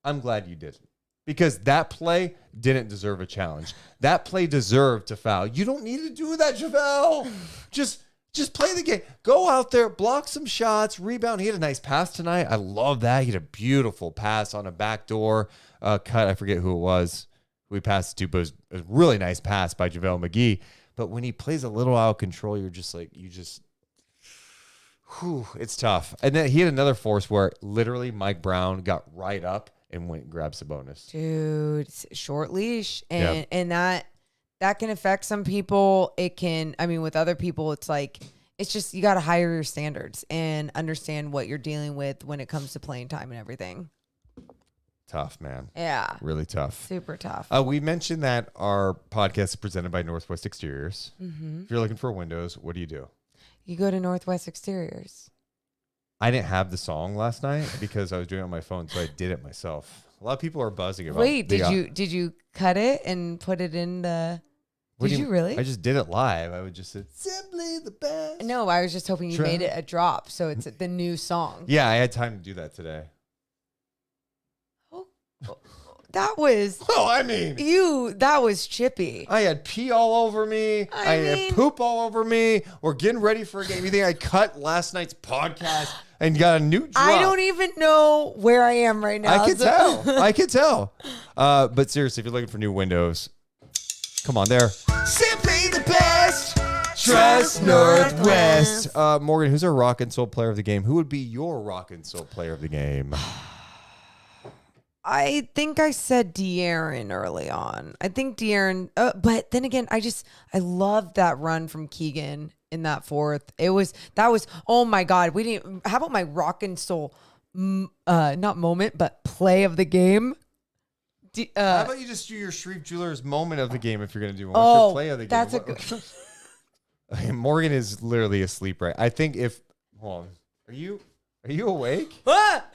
I'm glad you didn't. Because that play didn't deserve a challenge. That play deserved to foul. You don't need to do that, JaVale. Just play the game. Go out there, block some shots, rebound. He had a nice pass tonight. I love that. He had a beautiful pass on a backdoor cut. I forget who it was who he passed it to, but it was a really nice pass by JaVale McGee. But when he plays a little out of control, you're just like, it's tough. And then he had another force where literally Mike Brown got right up and went and grabbed Sabonis. Dude, short leash. And that can affect some people. It can, I mean, with other people, it's like, it's just you got to higher your standards and understand what you're dealing with when it comes to playing time and everything. Tough, man. Yeah. Really tough. Super tough. We mentioned that our podcast is presented by Northwest Exteriors. Mm-hmm. If you're looking for windows, what do? You go to Northwest Exteriors. I didn't have the song last night because I was doing it on my phone, so I did it myself. A lot of people are buzzing about. Wait, did you cut it and put it in the? Did you really? I just did it live. I would just say simply the best. No, I was just hoping you made it a drop, so it's the new song. Yeah, I had time to do that today. That was. Oh, I mean, that was chippy. I had pee all over me. I had poop all over me. We're getting ready for a game. You think I cut last night's podcast and got a new drop? I don't even know where I am right now. I can tell. I can tell. But seriously, if you're looking for new windows, come on there. Simply the best. Trust Northwest. Morgan, who's our rock and soul player of the game? Who would be your rock and soul player of the game? I think I said De'Aaron early on. I think De'Aaron, but then again, I loved that run from Keegan in that fourth. That was, oh my God. How about my rock and soul, not moment, but play of the game? How about you just do your Shreve Jewelers moment of the game if you're going to do one? What's your play of the game? That's a good. Morgan is literally asleep, right? I think hold on. Are you awake? Ah!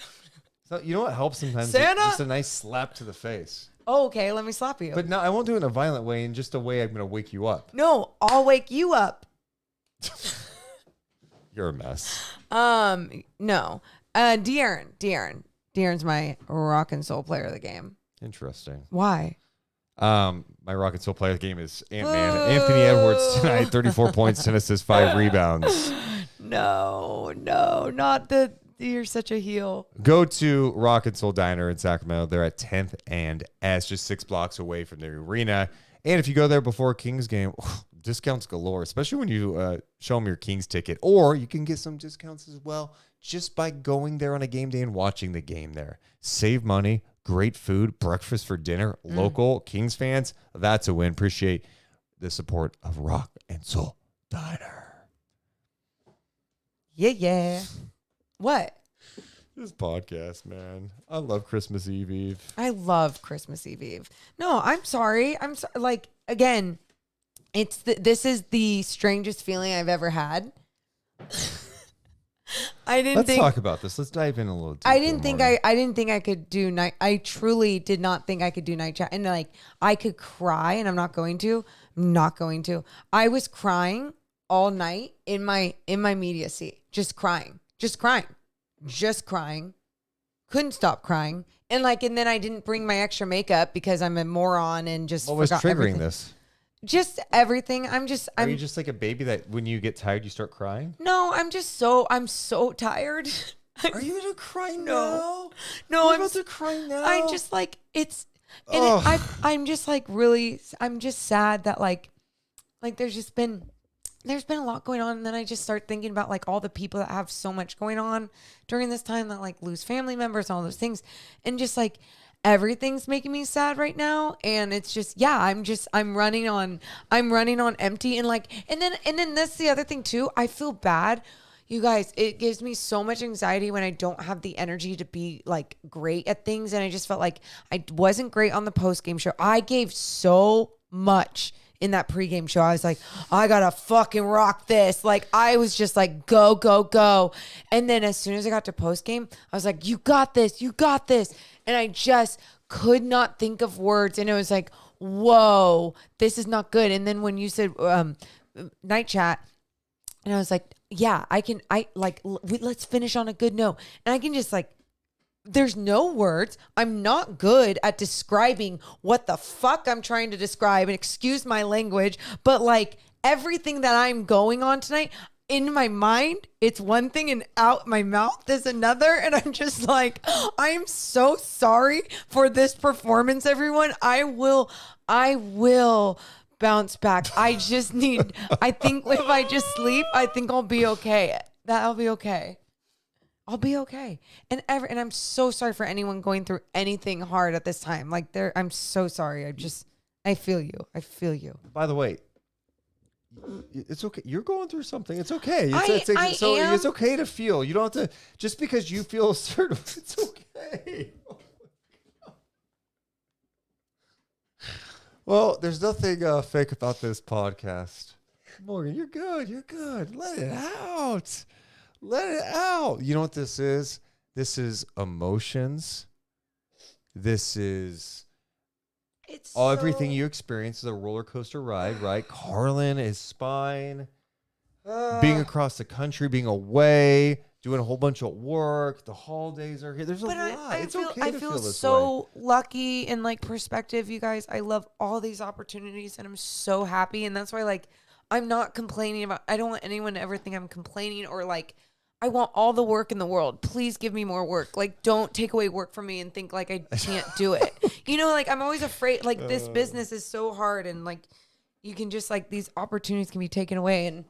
So you know what helps sometimes? Santa? Just a nice slap to the face. Oh, okay, let me slap you. But no, I won't do it in a violent way. In just a way I'm going to wake you up. No, I'll wake you up. You're a mess. No. De'Aaron's my rock and soul player of the game. Interesting. Why? My rock and soul player of the game is Ant-Man. Anthony Edwards tonight, 34 points, 10 assists, 5 rebounds. No, not the. You're such a heel. Go to Rock and Soul Diner in Sacramento. They're at 10th and S, just 6 blocks away from the arena. And if you go there before Kings game, discounts galore, especially when you show them your Kings ticket. Or you can get some discounts as well just by going there on a game day and watching the game there. Save money, great food, breakfast for dinner, local Kings fans. That's a win. Appreciate the support of Rock and Soul Diner. Yeah. What? This podcast, man. I love Christmas Eve. I love Christmas Eve. No, I'm sorry. Like, again, this is the strangest feeling I've ever had. Let's talk about this. Let's dive in a little deeper. I didn't think I could do night. I truly did not think I could do night chat. And like, I could cry, and I'm not going to. I was crying all night in my media seat, just crying. Couldn't stop crying. And then I didn't bring my extra makeup because I'm a moron and just what was triggering everything. This? Just everything. Are you just like a baby that when you get tired you start crying? No, I'm so tired. Are you gonna cry now? No, I'm about to cry now. I'm just like I'm just like really. I'm just sad that like there's been a lot going on, and then I just start thinking about like all the people that have so much going on during this time that like lose family members, all those things, and just like everything's making me sad right now. And it's just I'm running on empty, and then that's the other thing too. I feel bad. You guys, it gives me so much anxiety when I don't have the energy to be like great at things. And I just felt like I wasn't great on the post-game show. I gave so much in that pregame show. I was like, I gotta fucking rock this. Like, I was just like, go, go, go. And then as soon as I got to postgame, I was like, you got this. And I just could not think of words. And it was like, whoa, this is not good. And then when you said night chat, and I was like, yeah, let's finish on a good note. And I can just like, there's no words. I'm not good at describing what the fuck I'm trying to describe, and excuse my language, but like everything that I'm going on tonight, in my mind, it's one thing, and out my mouth is another. And I'm just like, I'm so sorry for this performance, everyone. I will bounce back. I think if I just sleep, I think I'll be okay. That'll be okay. I'll be okay. And I'm so sorry for anyone going through anything hard at this time. Like I'm so sorry. I feel you. By the way, It's okay. You're going through something. It's okay. I am. It's okay to feel. You don't have to just because you feel a certain. It's okay. Well, there's nothing fake about this podcast. Morgan, you're good. You're good. Let it out. Let it out. You know what this is? This is emotions. This is everything you experience is a roller coaster ride, right? Carlin, his spine, being across the country, being away, doing a whole bunch of work. The holidays are here. There's a lot. I feel so lucky in like perspective, you guys. I love all these opportunities and I'm so happy. And that's why like I'm not complaining about, I don't want anyone to ever think I'm complaining or like, I want all the work in the world. Please give me more work. Like, don't take away work from me and think like I can't do it. You know, like I'm always afraid, like this business is so hard and like you can just like these opportunities can be taken away and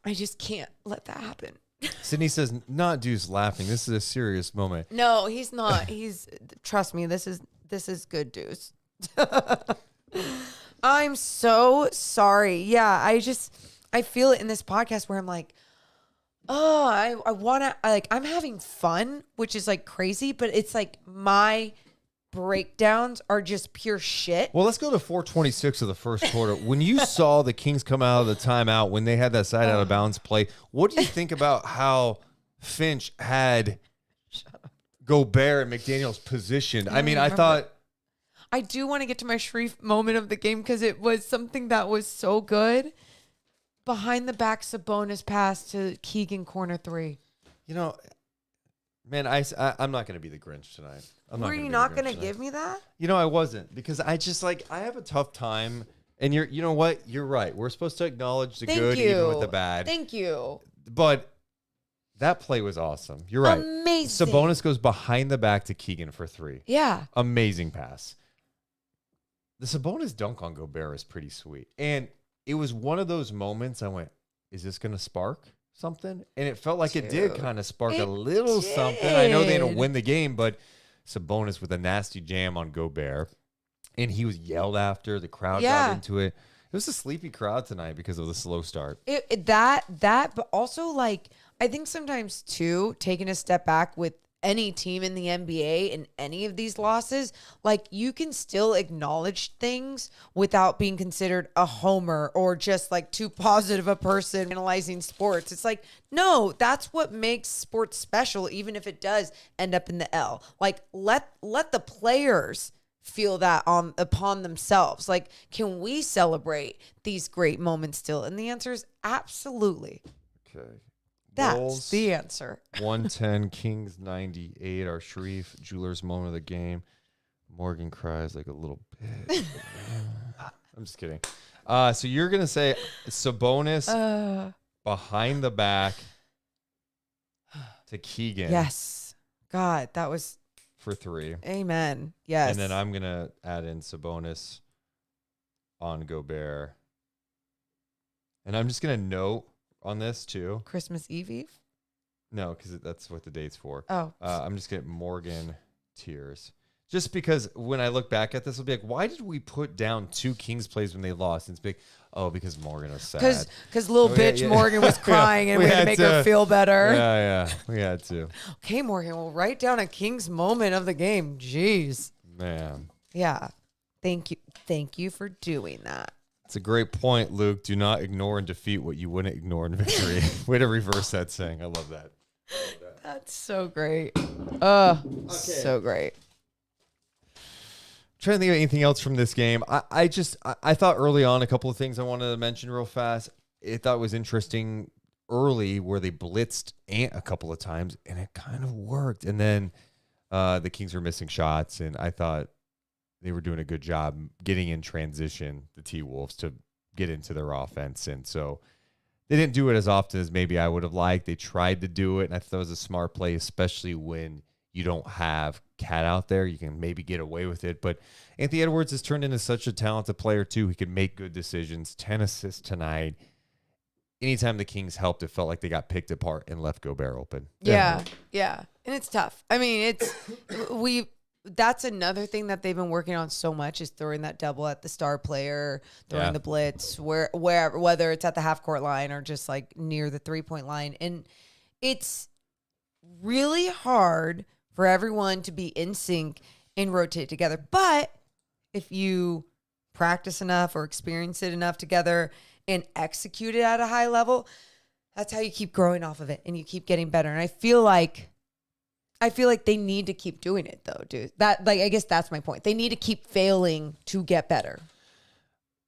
I just can't let that happen. Sydney says, not Deuce laughing. This is a serious moment. No, he's not. Trust me, this is good, Deuce. I'm so sorry. Yeah, I feel it in this podcast where I'm like, oh, I want to, like, I'm having fun, which is like crazy, but it's like my breakdowns are just pure shit. Well, let's go to 4:26 of the first quarter. When you saw the Kings come out of the timeout, when they had that side out of bounds play, what do you think about how Finch had Gobert and McDaniels positioned? I mean, I thought... I do want to get to my Sharif moment of the game because it was something that was so good. Behind the back Sabonis pass to Keegan corner 3. You know, man, I'm not going to be the Grinch tonight. Were you not going to give me that? You know, I wasn't because I just like I have a tough time. And you know what? You're right. We're supposed to acknowledge the good even with the bad. Thank you. But that play was awesome. You're right. Amazing. Sabonis goes behind the back to Keegan for 3. Yeah. Amazing pass. The Sabonis dunk on Gobert is pretty sweet. And it was one of those moments I went, is this going to spark something? And it felt like it did kind of spark a little something. I know they didn't win the game, but Sabonis with a nasty jam on Gobert. And he was yelled after. The crowd got into it. It was a sleepy crowd tonight because of the slow start. But also like, I think sometimes too, taking a step back with any team in the NBA in any of these losses, like you can still acknowledge things without being considered a homer or just like too positive a person analyzing sports. It's like, no, that's what makes sports special, even if it does end up in the L. Like let the players feel that upon themselves. Like, can we celebrate these great moments still? And the answer is absolutely. Okay. That's Bulls, the answer. 110, Kings 98. Our Sharif Jewelers moment of the game. Morgan cries like a little bitch. I'm just kidding. So you're going to say Sabonis behind the back to Keegan. Yes. God, that was... For 3. Amen. Yes. And then I'm going to add in Sabonis on Gobert. And I'm just going to note on this too. Christmas Eve? No, because that's what the date's for. Oh. I'm just getting Morgan tears. Just because when I look back at this, I'll be like, why did we put down 2 Kings plays when they lost? And it's big. Oh, because Morgan was sad. Because little bitch Morgan was crying and we had to make her feel better. Yeah. We had to. Okay, Morgan, we'll write down a Kings moment of the game. Jeez. Man. Yeah. Thank you. Thank you for doing that. It's a great point, Luke. Do not ignore and defeat what you wouldn't ignore in victory. Way to reverse that saying. I love that. That's so great. So great. Trying to think of anything else from this game. I thought early on a couple of things I wanted to mention real fast. I thought it was interesting early where they blitzed Ant a couple of times and it kind of worked. And then the Kings were missing shots, and I thought they were doing a good job getting in transition, the T-Wolves, to get into their offense. And so they didn't do it as often as maybe I would have liked. They tried to do it, and I thought it was a smart play, especially when you don't have Cat out there. You can maybe get away with it. But Anthony Edwards has turned into such a talented player, too. He can make good decisions. 10 assists tonight. Anytime the Kings helped, it felt like they got picked apart and left Gobert open. Yeah. And it's tough. I mean, that's another thing that they've been working on so much is throwing that double at the star player, throwing the blitz, wherever, whether it's at the half court line or just like near the 3-point line. And it's really hard for everyone to be in sync and rotate together. But if you practice enough or experience it enough together and execute it at a high level, that's how you keep growing off of it and you keep getting better. And I feel like they need to keep doing it though, dude. I guess that's my point. They need to keep failing to get better.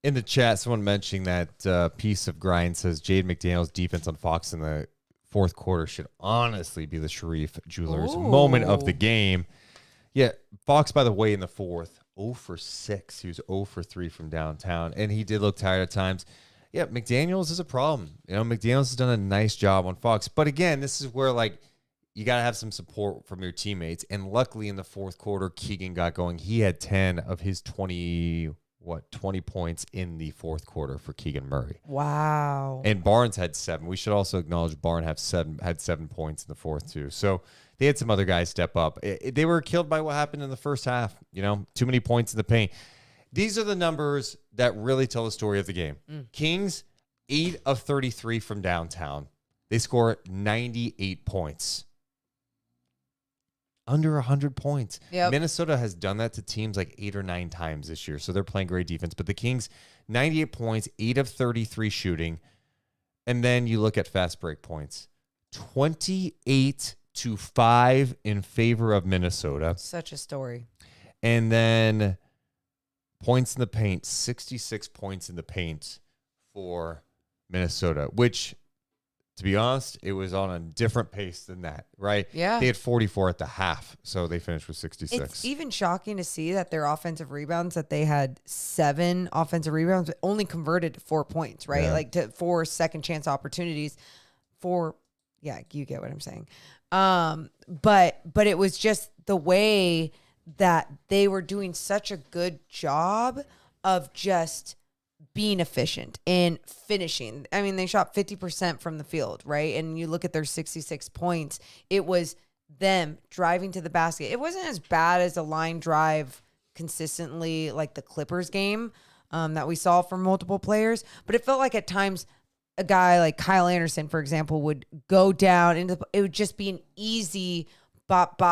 In the chat, someone mentioning that piece of grind says Jade McDaniel's defense on Fox in the fourth quarter should honestly be the Sharif Jewelers moment of the game. Yeah, Fox, by the way, in the fourth, 0 for 6. He was 0 for 3 from downtown, and he did look tired at times. Yeah, McDaniels is a problem. McDaniels has done a nice job on Fox. But again, this is where, you got to have some support from your teammates. And luckily in the fourth quarter, Keegan got going. He had 10 of his 20 points in the fourth quarter for Keegan Murray. Wow. And Barnes had 7. We should also acknowledge Barnes had 7 points in the fourth too. So they had some other guys step up. They were killed by what happened in the first half. Too many points in the paint. These are the numbers that really tell the story of the game. Kings, 8 of 33 from downtown. They score 98 points. Under 100 points. Yep. Minnesota has done that to teams like 8 or 9 times this year, so they're playing great defense. But the Kings, 98 points, 8 of 33 shooting. And then you look at fast break points. 28-5 in favor of Minnesota. Such a story. And then points in the paint, 66 points in the paint for Minnesota, which, to be honest, it was on a different pace than that, right? Yeah. They had 44 at the half, so they finished with 66. It's even shocking to see that their offensive rebounds, that they had 7 offensive rebounds, but only converted to 4 points, right? Yeah. To 4 second chance opportunities. Yeah, you get what I'm saying. But it was just the way that they were doing such a good job of just being efficient and finishing. I mean, they shot 50% from the field, right? And you look at their 66 points, it was them driving to the basket. It wasn't as bad as a line drive consistently like the Clippers game that we saw from multiple players, but it felt like at times a guy like Kyle Anderson, for example, would go down and it would just be an easy bop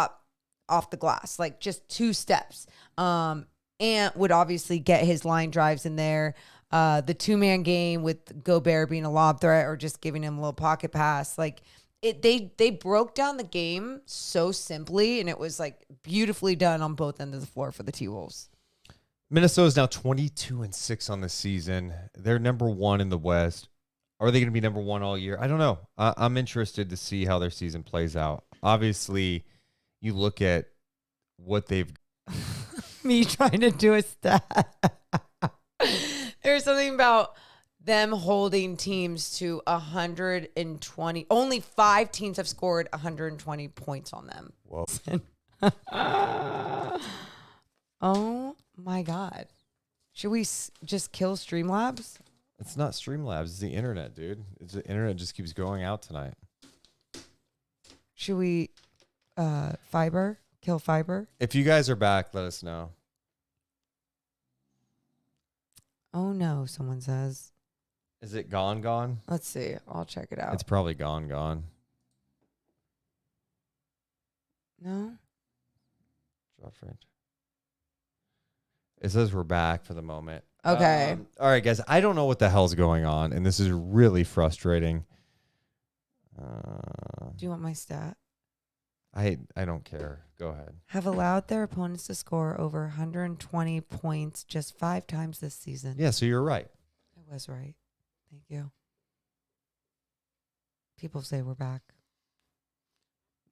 off the glass, like just 2 steps. Ant would obviously get his line drives in there. The 2-man game with Gobert being a lob threat or just giving him a little pocket pass. They broke down the game so simply, and it was beautifully done on both ends of the floor for the T-Wolves. Minnesota is now 22-6 on the season. They're number 1 in the West. Are they going to be number 1 all year? I don't know. I'm interested to see how their season plays out. Obviously, you look at what they've... Me trying to do a stat. There's something about them holding teams to 120. Only 5 teams have scored 120 points on them. Whoa. Oh, my God. Should we just kill Streamlabs? It's not Streamlabs. It's the internet, dude. The internet just keeps going out tonight. Should we fiber? Kill fiber? If you guys are back, let us know. Oh, no, someone says. Is it gone? Let's see. I'll check it out. It's probably gone. No? Drop range. It says we're back for the moment. Okay. All right, guys. I don't know what the hell's going on, and this is really frustrating. Do you want my stat? I don't care. Go ahead. Have allowed their opponents to score over 120 points just 5 times this season. Yeah, so you're right. I was right. Thank you. People say we're back.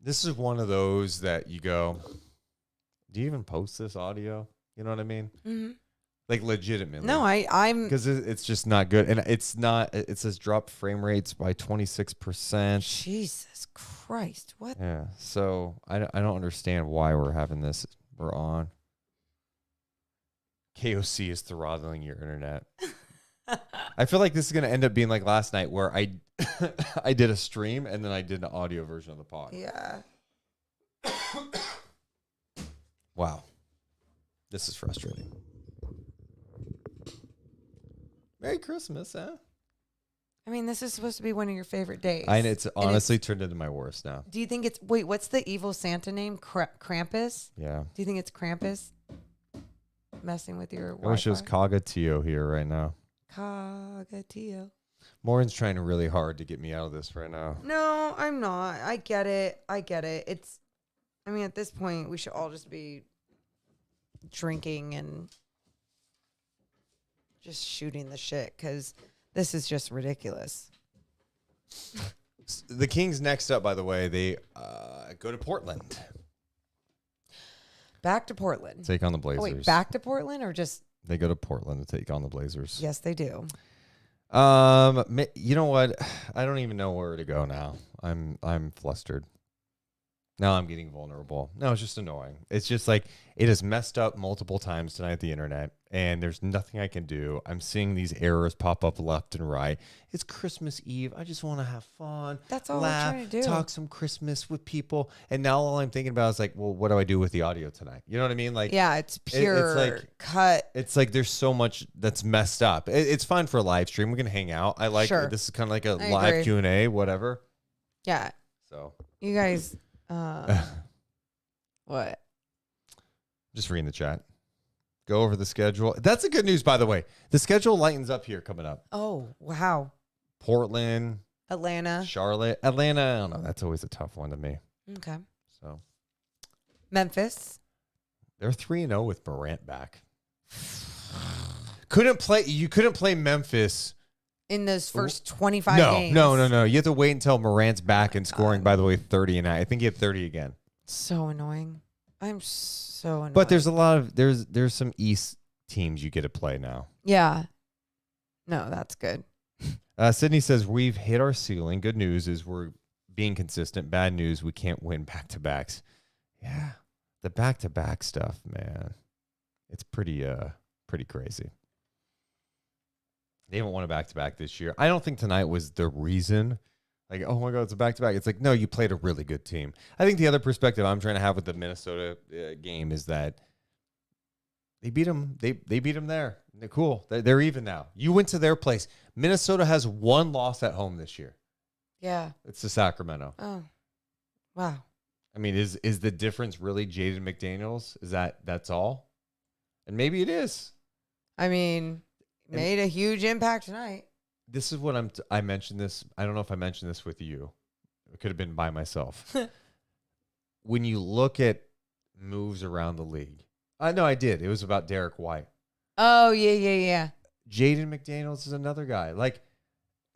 This is one of those that you go, do you even post this audio? You know what I mean? Mm-hmm. Legitimately. No, I'm... Because it's just not good. And it's not... It says drop frame rates by 26%. Jesus Christ. What? Yeah. So I don't understand why we're having this. We're on. KOC is throttling your internet. I feel like this is going to end up being like last night where I I did a stream and then I did an audio version of the pod. Yeah. Wow. This is frustrating. Merry Christmas, huh? I mean, this is supposed to be one of your favorite days. It's honestly turned into my worst now. Do you think it's... Wait, what's the evil Santa name? Krampus? Yeah. Do you think it's Krampus? Messing with your Wi-Fi? I wish it was Kagatio here right now. Kagatio. Morgan's trying really hard to get me out of this right now. No, I'm not. I get it. It's... I mean, at this point, we should all just be drinking and just shooting the shit because this is just ridiculous. The Kings next up, by the way, they go to Portland. Back to Portland. Take on the Blazers. Oh, wait, back to Portland or just... They go to Portland to take on the Blazers. Yes, they do. You know what? I don't even know where to go now. I'm flustered. Now I'm getting vulnerable. No, it's just annoying. It's just like it has messed up multiple times tonight, the internet, and there's nothing I can do. I'm seeing these errors pop up left and right. It's Christmas Eve. I just want to have fun. That's all laugh, we're trying to do. talk some Christmas with people. And now all I'm thinking about is like, well, what do I do with the audio tonight? You know what I mean? Like, Yeah, it's pure cut. It's like there's so much that's messed up. It's fine for a live stream. We can hang out. I like Sure. this is kind of like a I live agree. Q&A, whatever. Yeah, So you guys... what? just reading the chat. Go over the schedule. That's the good news, by the way. The schedule lightens up here coming up. Oh, wow. Portland, Atlanta. Charlotte, Atlanta. I don't know. That's always a tough one to me. Okay. So Memphis. they're 3-0 with Morant back. You couldn't play Memphis. In those first 25 games. No. You have to wait until Morant's back and scoring, by the way, 30. And I think he had 30 again. So annoying. I'm so annoyed. But there's a lot of, there's some East teams you get to play now. Yeah. No, that's good. Sydney says, we've hit our ceiling. Good news is we're being consistent. Bad news, we can't win back-to-backs. Yeah. The back-to-back stuff, man. It's pretty crazy. They haven't won a back-to-back this year. I don't think tonight was the reason. Like, oh, my God, it's a back-to-back. It's like, no, you played a really good team. I think the other perspective I'm trying to have with the Minnesota game is that they beat them. They beat them there. They're cool. They're even now. You went to their place. Minnesota has one loss at home this year. Yeah. It's to Sacramento. Oh, wow. I mean, is the difference really Jaden McDaniels? That's all? And maybe it is. I mean... Made a huge impact tonight. This is what I mentioned this. I don't know if I mentioned this with you. It could have been by myself. When you look at moves around the league. No, I did. It was about Derek White. Oh, yeah. Jaden McDaniels is another guy. Like,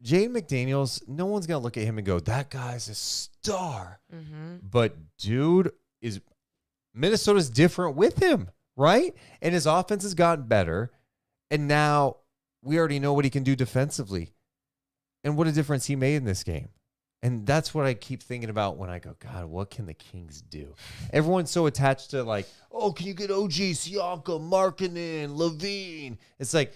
Jaden McDaniels, no one's going to look at him and go, that guy's a star. Mm-hmm. But dude, Minnesota's different with him, right? And his offense has gotten better. And now we already know what he can do defensively and what a difference he made in this game. And that's what I keep thinking about when I go, God, what can the Kings do? Everyone's so attached to like, oh, can you get OG, Siakam, Markkanen, Levine? It's like,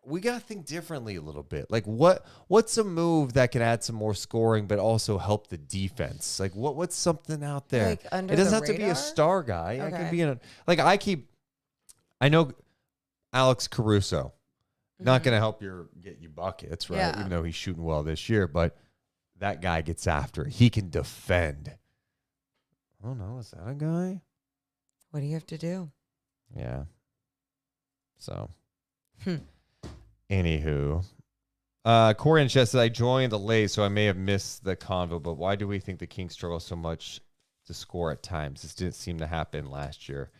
we got to think differently a little bit. Like what's a move that can add some more scoring, but also help the defense? Like what's something out there? Like under it doesn't the have to be radar? a star guy. Okay. It could be I know Alex Caruso. Not going to help get you buckets, right? Yeah. Even though he's shooting well this year, but that guy gets after it. He can defend. Oh, no. Is that a guy? What do you have to do? Yeah. So, anywho. Corey and Chess said, I joined late, so I may have missed the convo, but why do we think the Kings struggle so much to score at times? This didn't seem to happen last year.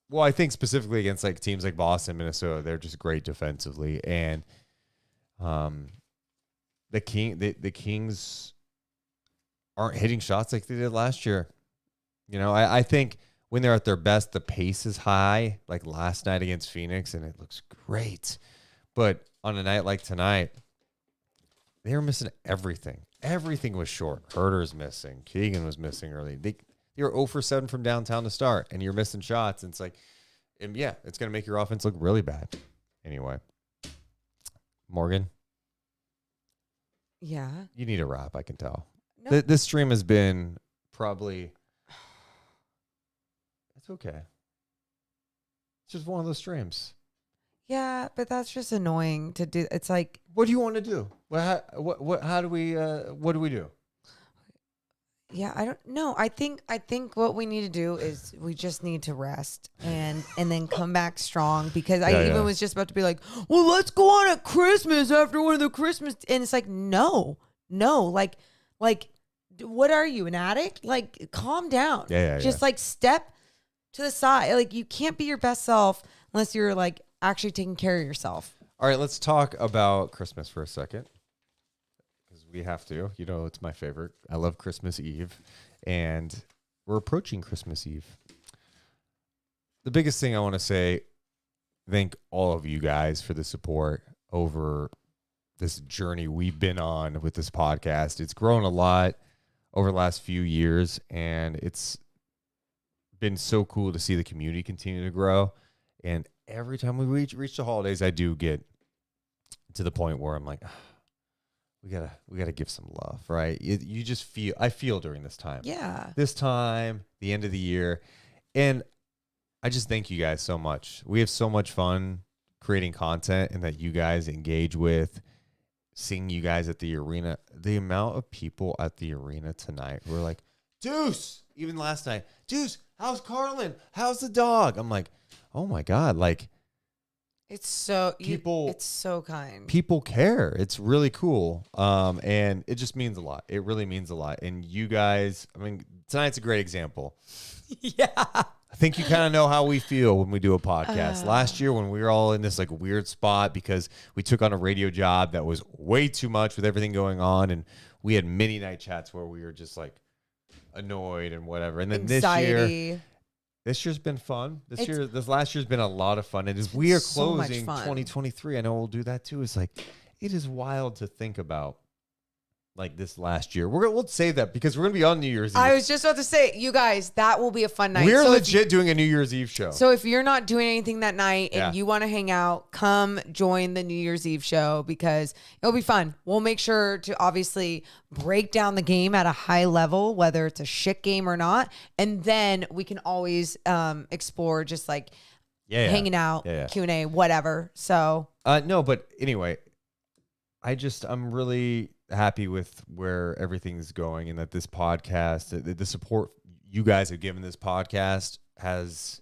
Well, I think specifically against like teams like Boston, Minnesota, they're just great defensively, and the Kings aren't hitting shots like they did last year. You know, I think when they're at their best, the pace is high, like last night against Phoenix, and it looks great. But on a night like tonight, they were missing everything. Everything was short. Herter's missing. Keegan was missing early. You're 0 for 7 from downtown to start, and you're missing shots. And it's like, it's going to make your offense look really bad. Anyway, Morgan, Yeah. you need a wrap, I can tell. No. This stream has been probably It's okay. It's just one of those streams. Yeah, but that's just annoying to do. It's like, What do you want to do? How do we, what do we do? yeah, I don't know. I think what we need to do is we just need to rest and then come back strong, because I even was just about to be like, well, let's go on at Christmas after one of the Christmas, and it's like, no, like what are you, an addict? Like, calm down. Just like step to the side. Like, you can't be your best self unless you're like actually taking care of yourself. All right, let's talk about Christmas for a second. We have to. You know, it's my favorite. I love Christmas Eve, and we're approaching Christmas Eve. The biggest thing I want to say, thank all of you guys for the support over this journey we've been on with this podcast. It's grown a lot over the last few years, and it's been so cool to see the community continue to grow. And every time we reach the holidays, I do get to the point where I'm like, we gotta give some love, right? You just feel, I feel during this time. Yeah. This time, the end of the year. And I just thank you guys so much. We have so much fun creating content, and that you guys engage with, seeing you guys at the arena. The amount of people at the arena tonight who were like, Deuce, even last night, Deuce, how's Carlin? How's the dog? I'm like, oh my God, like, It's so people, it's so kind. People care. It's really cool. And it just means a lot. It really means a lot. And you guys, I mean, tonight's a great example. Yeah. I think you kind of know how we feel when we do a podcast. Last year, when we were all in this like weird spot because we took on a radio job that was way too much with everything going on, and we had many night chats where we were just like annoyed and whatever. And then Anxiety. This year's been fun. This last year's been a lot of fun. And as we are so much closing fun. 2023, I know we'll do that too. It's like, it is wild to think about like this last year. We'll say that because we're going to be on New Year's Eve. I was just about to say, you guys, that will be a fun night. We're So legit doing a New Year's Eve show. So if you're not doing anything that night and Yeah. you want to hang out, come join the New Year's Eve show, because it'll be fun. We'll make sure to obviously break down the game at a high level, whether it's a shit game or not. And then we can always explore just like hanging out, Q&A, whatever. So no, but anyway, I'm really happy with where everything's going, and that this podcast, the support you guys have given this podcast has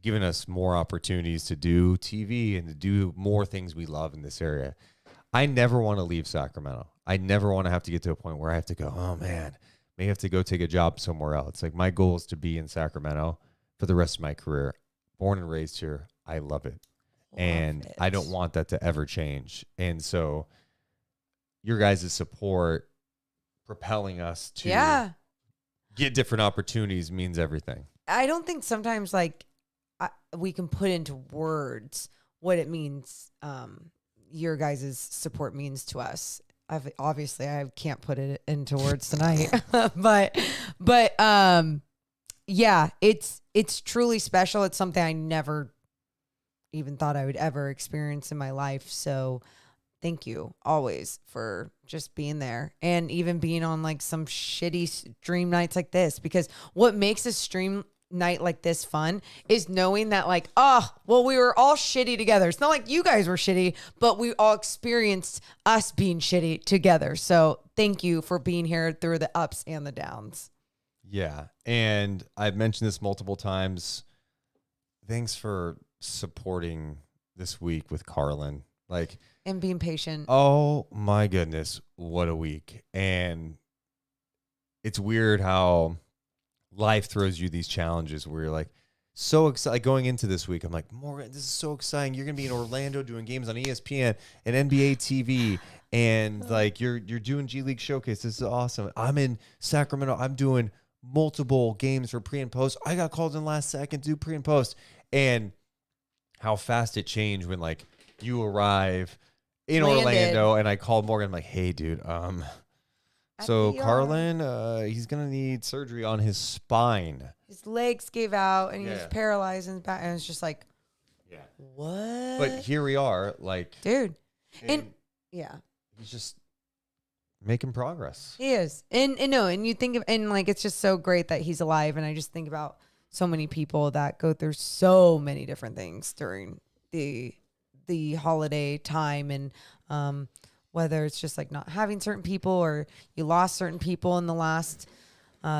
given us more opportunities to do TV and to do more things we love in this area. I never want to leave Sacramento. I never want to have to get to a point where I have to go, oh man, may have to go take a job somewhere else. Like, my goal is to be in Sacramento for the rest of my career. Born and raised here. I love it. I don't want that to ever change. And so your guys' support propelling us to get different opportunities means everything. I don't think sometimes like we can put into words what it means. Your guys' support means to us. Obviously I can't put it into words tonight, but yeah, it's truly special. It's something I never even thought I would ever experience in my life. So thank you always for just being there, and even being on like some shitty stream nights like this, because what makes a stream night like this fun is knowing that like, we were all shitty together. It's not like you guys were shitty, but we all experienced us being shitty together. So thank you for being here through the ups and the downs. Yeah. And I've mentioned this multiple times. Thanks for supporting this week with Carlin. Like, and being patient. Oh my goodness, what a week. And it's weird how life throws you these challenges where you're like so excited. Like, going into this week, I'm like, Morgan, this is so exciting. You're gonna be in Orlando doing games on ESPN and NBA TV, and like you're doing G League Showcase. This is awesome. I'm in Sacramento. I'm doing multiple games for pre and post. I got called in last second to do pre and post. And how fast it changed when like you arrive in Orlando, and I called Morgan. I'm like, hey, dude, so Carlin, he's going to need surgery on his spine. His legs gave out, and he was paralyzed in the back. And it's just like, what? But here we are, like, dude. And he's just making progress. He is. And you think of, and like, it's just so great that he's alive. And I just think about so many people that go through so many different things during the holiday time, and whether it's just like not having certain people or you lost certain people in the last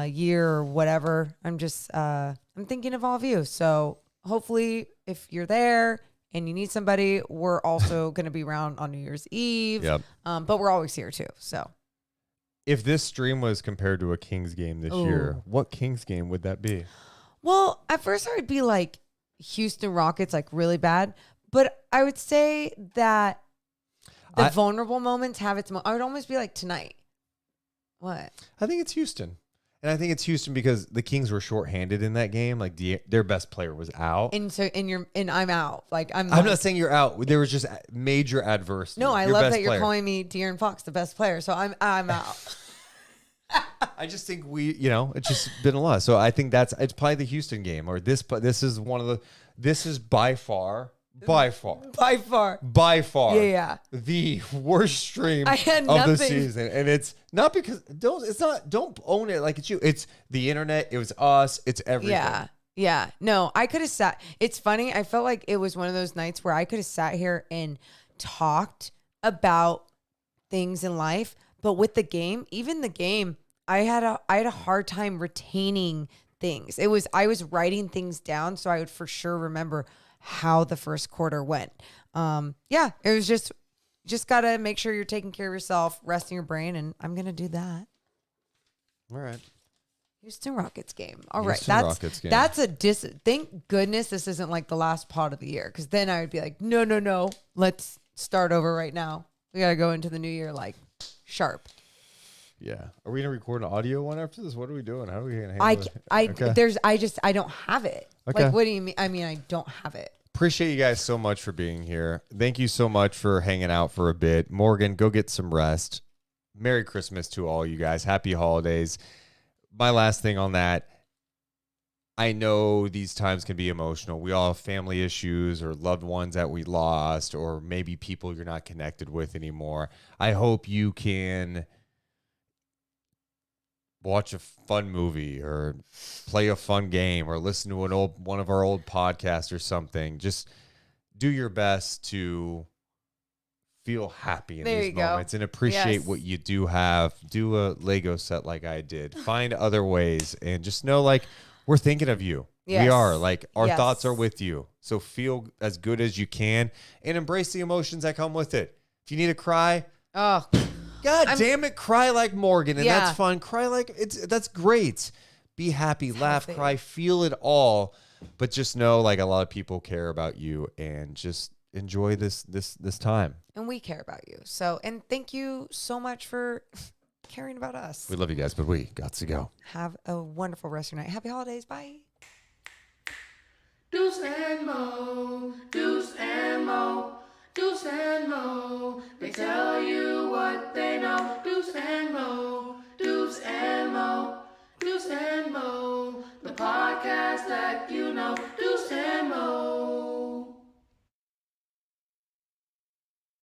year or whatever. I'm thinking of all of you. So hopefully if you're there and you need somebody, we're also going to be around on New Year's Eve. Yep. But we're always here too. So if this stream was compared to a Kings game this year, what Kings game would that be? well, at first I would be like Houston Rockets, like really bad, but I would say that the vulnerable moments have its I would almost be like tonight. What? I think it's Houston. And I think it's Houston because the Kings were shorthanded in that game. Like their best player was out. And so I'm out. Like I'm not saying you're out. There was just major adversity. No, I Your love best that you're player. calling me De'Aaron Fox the best player. So I'm out. I just think it's just been a lot. So I think it's probably the Houston game or this is by far. Yeah. The worst stream of the season. And it's not because don't own it like it's you. It's the internet. It was us. It's everything. Yeah. No, I could have sat. It's funny. I felt like it was one of those nights where I could have sat here and talked about things in life. But with the game, even the game, I had a hard time retaining things. I was writing things down so I would for sure remember how the first quarter went. It was just got to make sure you're taking care of yourself, resting your brain, and I'm going to do that. All right. Houston Rockets game. Rockets game. That's thank goodness this isn't like the last pod of the year, because then I would be like, no, let's start over right now. We got to go into the new year like sharp. Yeah. Are we going to record an audio one after this? What are we doing? How are we going to handle it? I don't have it. Okay. Like, what do you mean? I mean, I don't have it. Appreciate you guys so much for being here. Thank you so much for hanging out for a bit. Morgan, go get some rest. Merry Christmas to all you guys. Happy holidays. My last thing on that, I know these times can be emotional. We all have family issues or loved ones that we lost or maybe people you're not connected with anymore. I hope you can watch a fun movie or play a fun game or listen to one of our old podcasts or something. Just do your best to feel happy in these moments and appreciate what you do have. Do a Lego set like I did. Find other ways and just know, like, we're thinking of you. Yes. We are. Like, our thoughts are with you. So feel as good as you can and embrace the emotions that come with it. If you need to cry, damn it, cry like Morgan, and that's fun. Cry like that's great. Be happy, laugh, cry, feel it all. But just know, like, a lot of people care about you, and just enjoy this time. And we care about you. So, and thank you so much for caring about us. We love you guys, but we got to go. Have a wonderful rest of your night. Happy holidays. Bye. Deuce and Mo, Deuce and Mo, Deuce and Mo. They tell you what they know. Deuce and Mo, Deuce and Mo, Deuce and Mo. The podcast that you know.